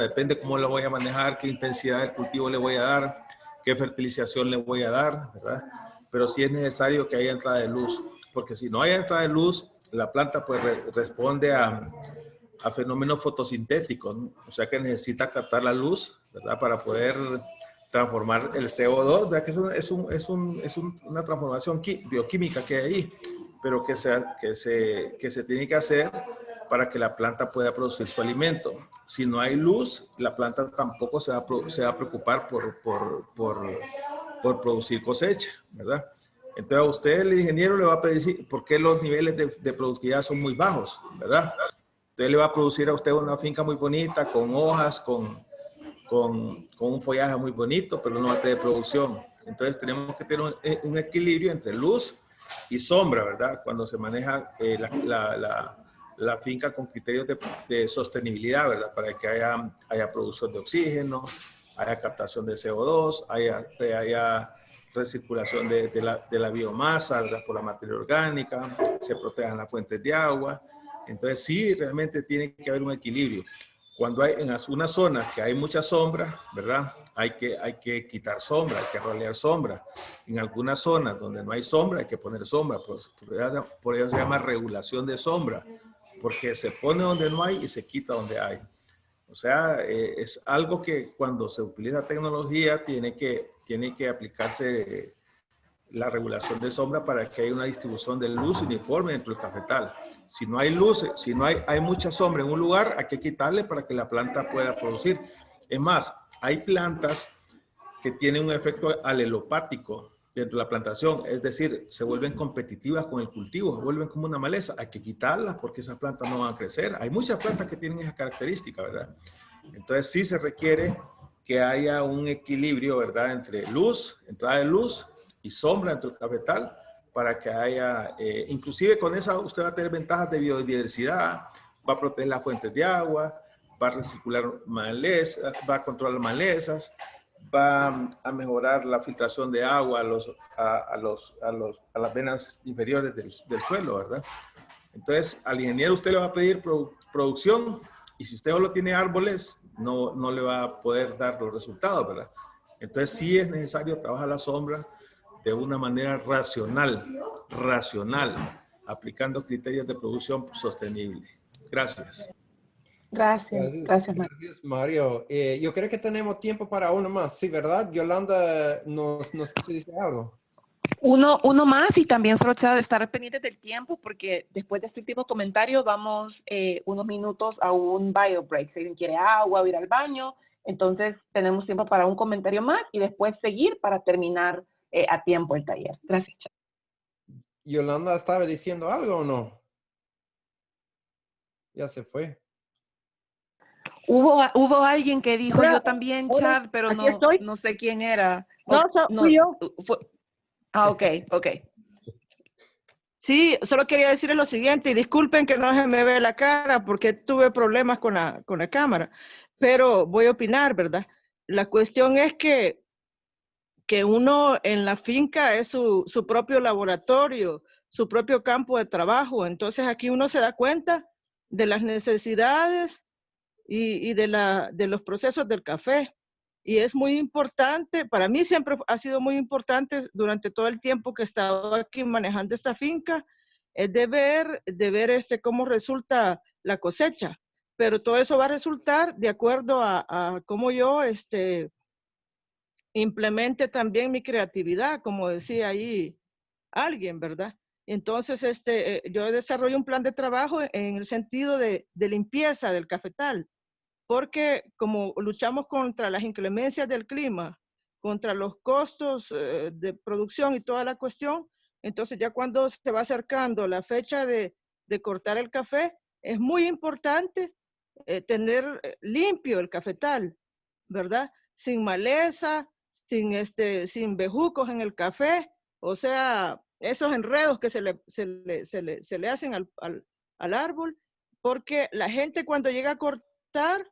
depende cómo lo voy a manejar, qué intensidad del cultivo le voy a dar, qué fertilización le voy a dar, ¿verdad? Pero sí es necesario que haya entrada de luz, porque si no hay entrada de luz, la planta pues responde a fenómenos fotosintéticos, ¿no? O sea que necesita captar la luz, ¿verdad? Para poder transformar el CO2, ¿verdad? Que es una transformación bioquímica que hay ahí, pero que se tiene que hacer para que la planta pueda producir su alimento. Si no hay luz, la planta tampoco se va a preocupar por producir cosecha, ¿verdad? Entonces a usted, el ingeniero, le va a pedir por qué los niveles de productividad son muy bajos, ¿verdad? Entonces le va a producir a usted una finca muy bonita, con hojas, con un follaje muy bonito, pero no va a tener producción. Entonces tenemos que tener un equilibrio entre luz y sombra, ¿verdad? Cuando se maneja la finca con criterios de sostenibilidad, ¿verdad? Para que haya producción de oxígeno, haya captación de CO2, haya recirculación de la biomasa, ¿verdad? Por la materia orgánica, se protejan las fuentes de agua. Entonces sí, realmente tiene que haber un equilibrio. Cuando hay en algunas zonas que hay mucha sombra, ¿verdad? Hay que quitar sombra, hay que rolear sombra. En algunas zonas donde no hay sombra, hay que poner sombra. Por eso se llama regulación de sombra, porque se pone donde no hay y se quita donde hay. O sea, es algo que cuando se utiliza tecnología tiene que aplicarse la regulación de sombra para que haya una distribución de luz uniforme dentro del cafetal. Si no hay luz, si no hay mucha sombra en un lugar, hay que quitarle para que la planta pueda producir. Es más, hay plantas que tienen un efecto alelopático dentro de la plantación, es decir, se vuelven competitivas con el cultivo, se vuelven como una maleza. Hay que quitarlas porque esas plantas no van a crecer. Hay muchas plantas que tienen esa característica, ¿verdad? Entonces sí se requiere que haya un equilibrio, ¿verdad? Entre luz, entrada de luz y sombra dentro del cafetal, para que haya, inclusive con esa usted va a tener ventajas de biodiversidad, va a proteger las fuentes de agua, va a recircular malezas, va a controlar malezas, va a mejorar la filtración de agua a las venas inferiores del suelo, ¿verdad? Entonces, al ingeniero usted le va a pedir producción, y si usted solo tiene árboles, no le va a poder dar los resultados, ¿verdad? Entonces, sí es necesario trabajar la sombra de una manera racional, aplicando criterios de producción sostenible. Gracias. Gracias, Mario. Yo creo que tenemos tiempo para uno más, ¿sí, verdad? Yolanda nos dice algo. Uno más, y también solo de estar pendientes del tiempo, porque después de este último comentario vamos unos minutos a un bio break. Si alguien quiere agua o ir al baño, entonces tenemos tiempo para un comentario más y después seguir para terminar a tiempo el taller. Gracias. Yolanda, ¿estaba diciendo algo o no? Ya se fue. Hubo alguien que dijo Hola, yo también, hola, Chad, pero no sé quién era. Fui yo. Ok. Sí, solo quería decirles lo siguiente, y disculpen que no se me ve la cara porque tuve problemas con la cámara, pero voy a opinar, ¿verdad? La cuestión es que uno en la finca es su propio laboratorio, su propio campo de trabajo. Entonces aquí uno se da cuenta de las necesidades y de los procesos del café. Y es muy importante, para mí siempre ha sido muy importante durante todo el tiempo que he estado aquí manejando esta finca, es de ver cómo resulta la cosecha. Pero todo eso va a resultar de acuerdo a cómo yo implemente también mi creatividad, como decía ahí alguien, ¿verdad? Entonces, yo desarrollo un plan de trabajo en el sentido de limpieza del cafetal, porque como luchamos contra las inclemencias del clima, contra los costos de producción y toda la cuestión, entonces ya cuando se va acercando la fecha de cortar el café, es muy importante tener limpio el cafetal, ¿verdad? Sin maleza, sin bejucos en el café, o sea, esos enredos que se le hacen al árbol, porque la gente cuando llega a cortar,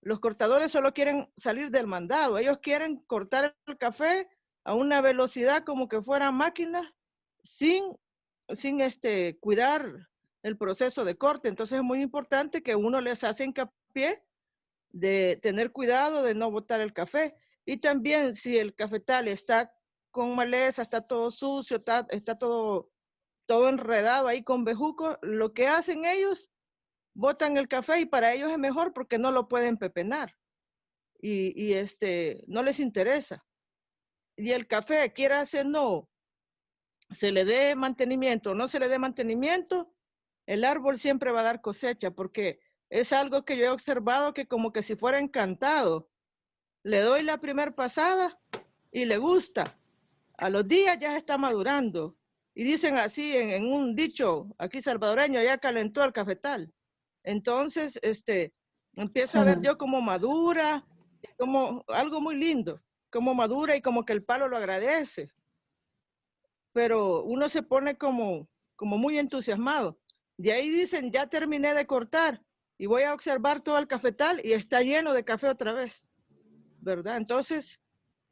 los cortadores solo quieren salir del mandado. Ellos quieren cortar el café a una velocidad como que fueran máquinas sin cuidar el proceso de corte. Entonces es muy importante que uno les hace hincapié de tener cuidado de no botar el café. Y también si el cafetal está con maleza, está todo sucio, está todo enredado ahí con bejuco, lo que hacen ellos, botan el café y para ellos es mejor porque no lo pueden pepenar y no les interesa. Y el café, quiera hacer no, se le dé mantenimiento o no se le dé mantenimiento, el árbol siempre va a dar cosecha porque es algo que yo he observado que como que si fuera encantado. Le doy la primer pasada y le gusta. A los días ya está madurando. Y dicen así en un dicho aquí salvadoreño, ya calentó el cafetal. Entonces, empiezo a ver yo como madura, como algo muy lindo, como madura y como que el palo lo agradece. Pero uno se pone como muy entusiasmado. De ahí dicen, ya terminé de cortar y voy a observar todo el cafetal y está lleno de café otra vez, ¿verdad? Entonces,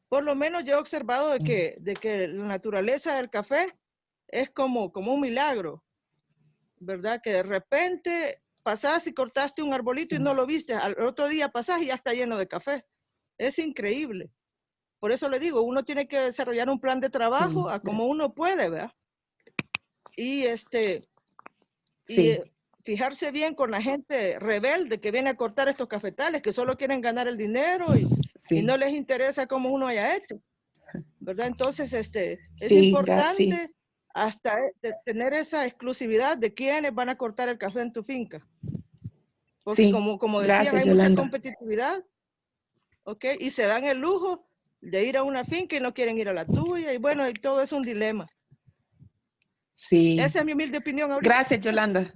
por lo menos yo he observado de que la naturaleza del café es como un milagro, ¿verdad? Que de repente pasás y cortaste un arbolito y no lo viste, al otro día pasás y ya está lleno de café. Es increíble. Por eso le digo, uno tiene que desarrollar un plan de trabajo a como uno puede, ¿verdad? Y fijarse bien con la gente rebelde que viene a cortar estos cafetales, que solo quieren ganar el dinero y no les interesa cómo uno haya hecho, ¿verdad? Entonces, es importante hasta tener esa exclusividad de quiénes van a cortar el café en tu finca. Porque como decían, hay mucha competitividad, ¿ok? Y se dan el lujo de ir a una finca y no quieren ir a la tuya, y bueno, y todo es un dilema. Sí. Esa es mi humilde opinión ahorita. Gracias, Yolanda.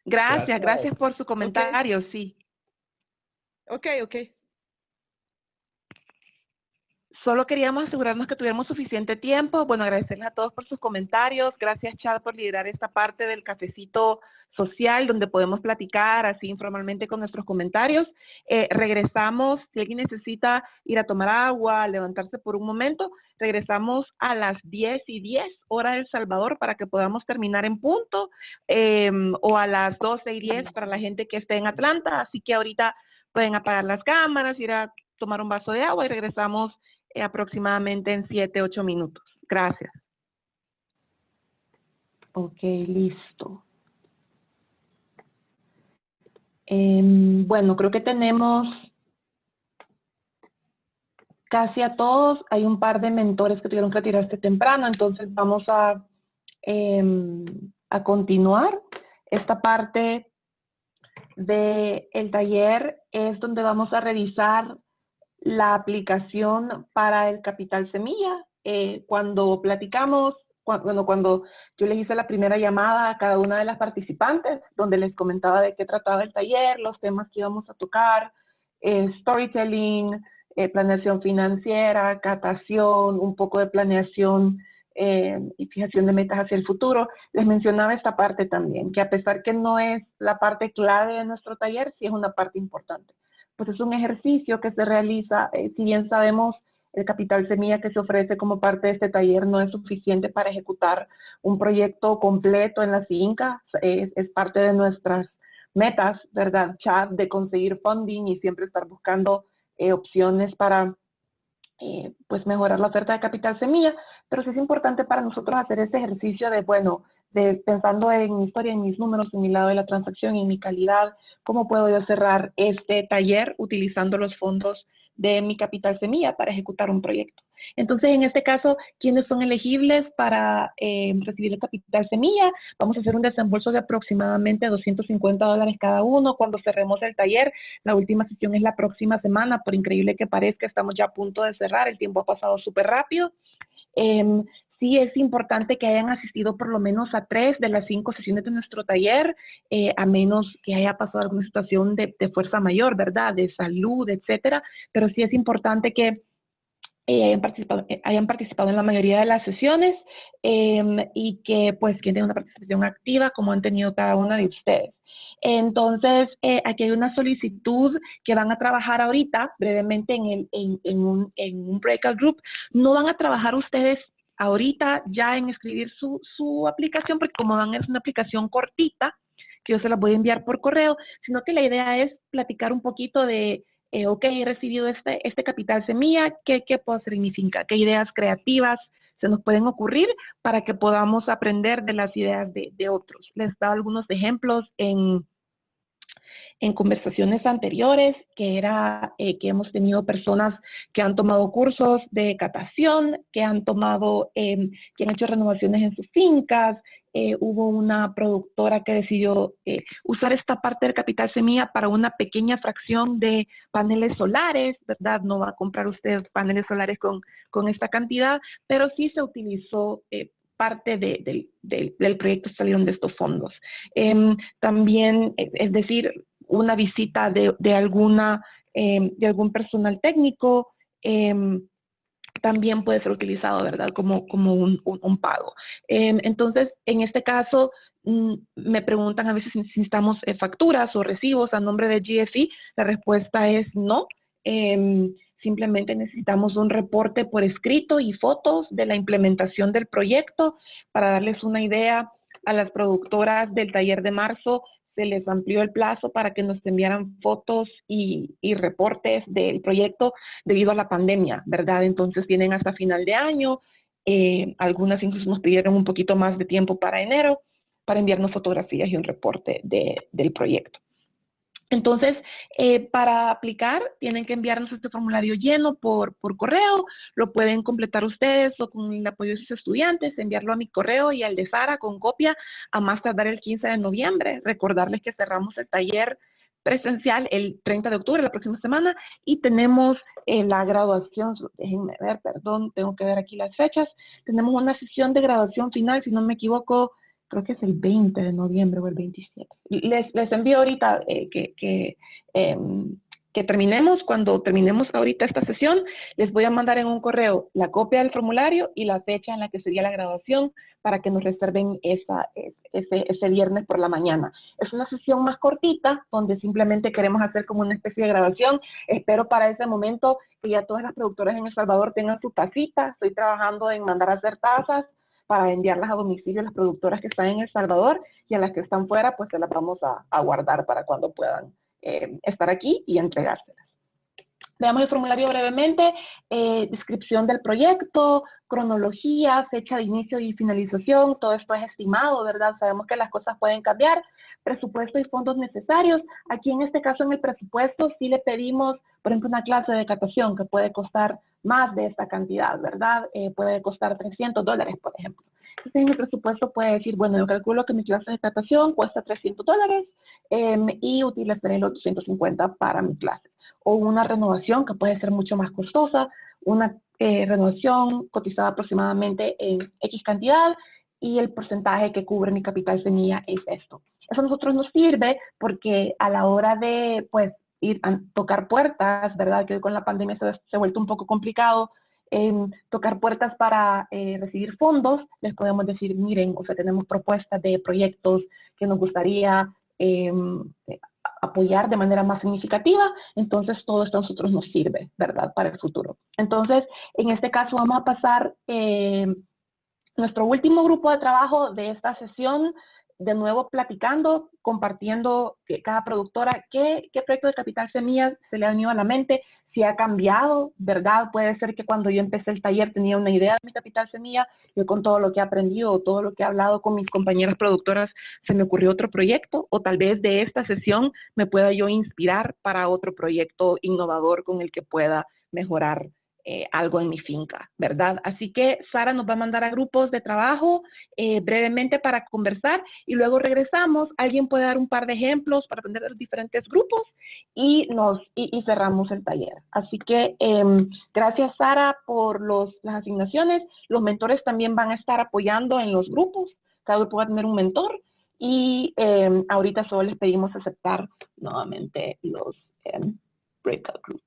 Gracias por su comentario, sí. Ok. Solo queríamos asegurarnos que tuviéramos suficiente tiempo. Bueno, agradecerles a todos por sus comentarios. Gracias, Chad, por liderar esta parte del cafecito social, donde podemos platicar así informalmente con nuestros comentarios. Regresamos, si alguien necesita ir a tomar agua, levantarse por un momento, regresamos a las 10:10 hora de El Salvador para que podamos terminar en punto, o a las 12:10 para la gente que esté en Atlanta. Así que ahorita pueden apagar las cámaras, ir a tomar un vaso de agua y regresamos aproximadamente en 7-8 minutos. Gracias. Ok, listo. Bueno, creo que tenemos casi a todos. Hay un par de mentores que tuvieron que retirarse temprano, entonces vamos a continuar. Esta parte del taller es donde vamos a revisar la aplicación para el capital semilla. Cuando platicamos, cuando yo les hice la primera llamada a cada una de las participantes, donde les comentaba de qué trataba el taller, los temas que íbamos a tocar, storytelling, planeación financiera, catación, un poco de planeación y fijación de metas hacia el futuro, les mencionaba esta parte también, que a pesar que no es la parte clave de nuestro taller, sí es una parte importante. Pues es un ejercicio que se realiza, si bien sabemos el capital semilla que se ofrece como parte de este taller no es suficiente para ejecutar un proyecto completo en la finca, es parte de nuestras metas, ¿verdad, Chad? De conseguir funding y siempre estar buscando opciones para pues mejorar la oferta de capital semilla, pero sí es importante para nosotros hacer ese ejercicio de, bueno, pensando en mi historia, en mis números, en mi lado de la transacción, en mi calidad, cómo puedo yo cerrar este taller utilizando los fondos de mi capital semilla para ejecutar un proyecto. Entonces, en este caso, ¿quiénes son elegibles para recibir el capital semilla? Vamos a hacer un desembolso de aproximadamente $250 cada uno cuando cerremos el taller. La última sesión es la próxima semana, por increíble que parezca, estamos ya a punto de cerrar, el tiempo ha pasado súper rápido. Sí es importante que hayan asistido por lo menos a 3 de las 5 sesiones de nuestro taller, a menos que haya pasado alguna situación de fuerza mayor, ¿verdad? De salud, etcétera. Pero sí es importante que hayan participado en la mayoría de las sesiones y que pues tienen una participación activa como han tenido cada una de ustedes. Entonces, aquí hay una solicitud que van a trabajar ahorita brevemente en un breakout group. No van a trabajar ustedes ahorita ya en escribir su aplicación, porque como van es una aplicación cortita, que yo se la voy a enviar por correo, sino que la idea es platicar un poquito de ok, he recibido este capital semilla, ¿qué puedo hacer en mi finca? ¿Qué ideas creativas se nos pueden ocurrir para que podamos aprender de las ideas de otros? Les he dado algunos ejemplos en conversaciones anteriores, que hemos tenido personas que han tomado cursos de catación, que han hecho renovaciones en sus fincas. Hubo una productora que decidió usar esta parte del capital semilla para una pequeña fracción de paneles solares, ¿verdad? No va a comprar usted paneles solares con esta cantidad, pero sí se utilizó parte del proyecto, salieron de estos fondos. También, es decir, una visita de algún personal técnico, también puede ser utilizado, ¿verdad? Como un pago. Entonces, en este caso, me preguntan a veces si necesitamos facturas o recibos a nombre de GFE. La respuesta es no. Simplemente necesitamos un reporte por escrito y fotos de la implementación del proyecto. Para darles una idea, a las productoras del taller de marzo se les amplió el plazo para que nos enviaran fotos y reportes del proyecto debido a la pandemia, ¿verdad? Entonces tienen hasta final de año. Algunas incluso nos pidieron un poquito más de tiempo para enero para enviarnos fotografías y un reporte del proyecto. Entonces, para aplicar, tienen que enviarnos este formulario lleno por correo. Lo pueden completar ustedes o con el apoyo de sus estudiantes, enviarlo a mi correo y al de Sara con copia a más tardar el 15 de noviembre. Recordarles que cerramos el taller presencial el 30 de octubre, la próxima semana, y tenemos la graduación. Déjenme ver, perdón, tengo que ver aquí las fechas. Tenemos una sesión de graduación final, si no me equivoco, creo que es el 20 de noviembre o el 27. Les envío ahorita que terminemos. Cuando terminemos ahorita esta sesión, les voy a mandar en un correo la copia del formulario y la fecha en la que sería la graduación para que nos reserven ese viernes por la mañana. Es una sesión más cortita, donde simplemente queremos hacer como una especie de graduación. Espero para ese momento que ya todas las productoras en El Salvador tengan su tacita. Estoy trabajando en mandar a hacer tazas para enviarlas a domicilio a las productoras que están en El Salvador, y a las que están fuera, pues se las vamos a guardar para cuando puedan estar aquí y entregárselas. Veamos el formulario brevemente: descripción del proyecto, cronología, fecha de inicio y finalización. Todo esto es estimado, ¿verdad? Sabemos que las cosas pueden cambiar. Presupuesto y fondos necesarios. Aquí en este caso, en el presupuesto, sí le pedimos, por ejemplo, una clase de catación que puede costar más de esta cantidad, ¿verdad? Puede costar $300, por ejemplo. Entonces, en el presupuesto puede decir, bueno, yo calculo que mi clase de catación cuesta $300 y utilizaré los 250 para mi clase. O una renovación que puede ser mucho más costosa, una renovación cotizada aproximadamente en X cantidad y el porcentaje que cubre mi capital semilla es esto. Eso a nosotros nos sirve porque a la hora de, pues, ir a tocar puertas, ¿verdad? Que hoy con la pandemia se ha vuelto un poco complicado tocar puertas para recibir fondos. Les podemos decir, miren, o sea, tenemos propuestas de proyectos que nos gustaría apoyar de manera más significativa. Entonces, todo esto a nosotros nos sirve, ¿verdad? Para el futuro. Entonces, en este caso vamos a pasar nuestro último grupo de trabajo de esta sesión. de nuevo platicando, compartiendo cada productora qué proyecto de Capital Semillas se le ha venido a la mente, si ha cambiado, ¿verdad? Puede ser que cuando yo empecé el taller tenía una idea de mi Capital Semilla, yo con todo lo que he aprendido o todo lo que he hablado con mis compañeras productoras se me ocurrió otro proyecto, o tal vez de esta sesión me pueda yo inspirar para otro proyecto innovador con el que pueda mejorar algo en mi finca, ¿verdad? Así que Sara nos va a mandar a grupos de trabajo brevemente para conversar y luego regresamos. Alguien puede dar un par de ejemplos para aprender de los diferentes grupos y cerramos el taller. Así que gracias Sara por las asignaciones. Los mentores también van a estar apoyando en los grupos. Cada grupo va a tener un mentor y ahorita solo les pedimos aceptar nuevamente los breakout groups.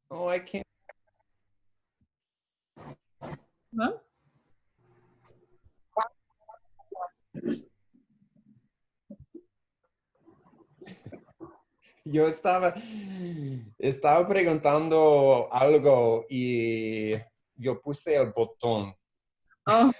Oh, I can't. ¿No? Yo estaba preguntando algo y yo puse el botón. Oh.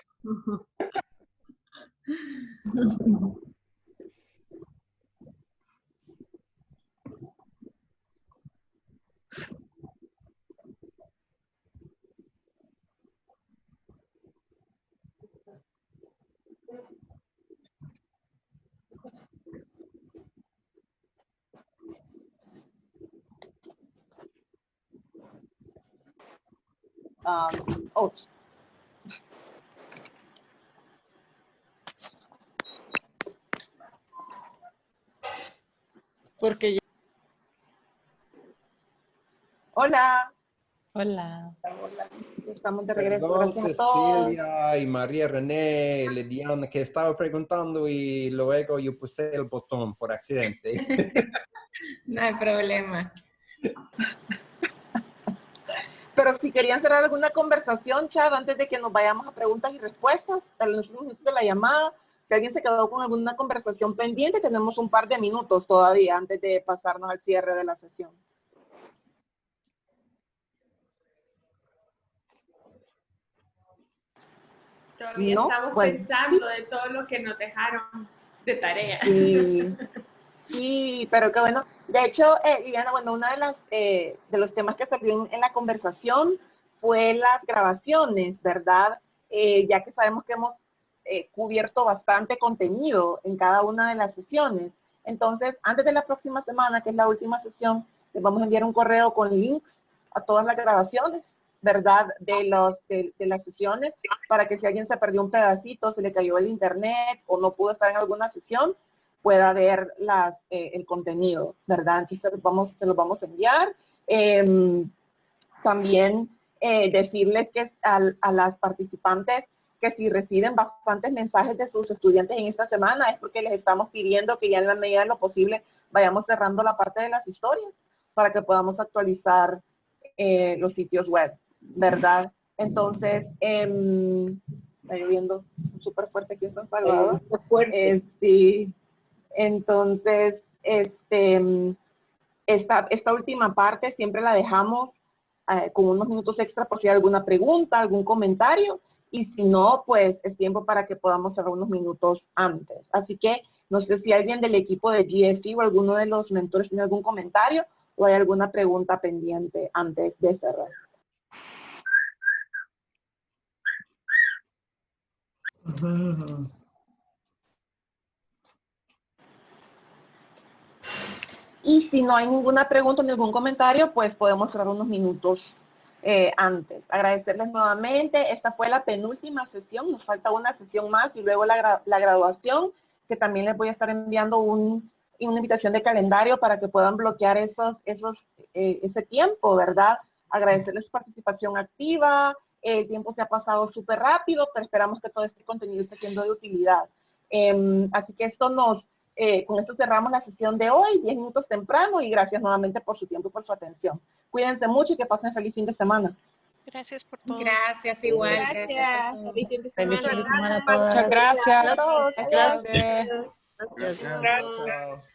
Porque Hola. Hola. Hola. Estamos de regreso. Perdón, Gracias a todos. Cecilia y María René, Lidiana, que estaba preguntando y luego yo puse el botón por accidente. No hay problema. Pero si querían cerrar alguna conversación, chat, antes de que nos vayamos a preguntas y respuestas, a los minutos de la llamada, si alguien se quedó con alguna conversación pendiente, tenemos un par de minutos todavía antes de pasarnos al cierre de la sesión. Todavía ¿No? estamos Bueno. pensando de todo lo que nos dejaron de tarea. Sí, pero qué bueno. De hecho, Liliana, bueno, uno de los temas que salió en la conversación fue las grabaciones, ¿verdad? Ya que sabemos que hemos cubierto bastante contenido en cada una de las sesiones. Entonces, antes de la próxima semana, que es la última sesión, les vamos a enviar un correo con links a todas las grabaciones, ¿verdad? De las sesiones, para que si alguien se perdió un pedacito, se le cayó el internet o no pudo estar en alguna sesión, pueda ver el contenido, ¿verdad? Entonces se los vamos a enviar. También decirles que a las participantes que si reciben bastantes mensajes de sus estudiantes en esta semana es porque les estamos pidiendo que ya en la medida de lo posible vayamos cerrando la parte de las historias para que podamos actualizar los sitios web, ¿verdad? Entonces, está lloviendo súper fuerte aquí en San Salvador. Sí. Entonces, esta última parte siempre la dejamos con unos minutos extra por si hay alguna pregunta, algún comentario, y si no, pues es tiempo para que podamos cerrar unos minutos antes. Así que no sé si alguien del equipo de GST o alguno de los mentores tiene algún comentario o hay alguna pregunta pendiente antes de cerrar. Y si no hay ninguna pregunta, ningún comentario, pues podemos cerrar unos minutos antes. Agradecerles nuevamente. Esta fue la penúltima sesión. Nos falta una sesión más y luego la graduación, que también les voy a estar enviando una invitación de calendario para que puedan bloquear ese tiempo, ¿verdad? Agradecerles su participación activa. El tiempo se ha pasado súper rápido, pero esperamos que todo este contenido esté siendo de utilidad. Así que con esto cerramos la sesión de hoy, 10 minutos temprano, y gracias nuevamente por su tiempo y por su atención. Cuídense mucho y que pasen feliz fin de semana. Gracias por todo. Gracias, igual. Gracias. Feliz fin de Feliz semana. fin de semana a todas. Muchas gracias. Gracias. Gracias. Gracias.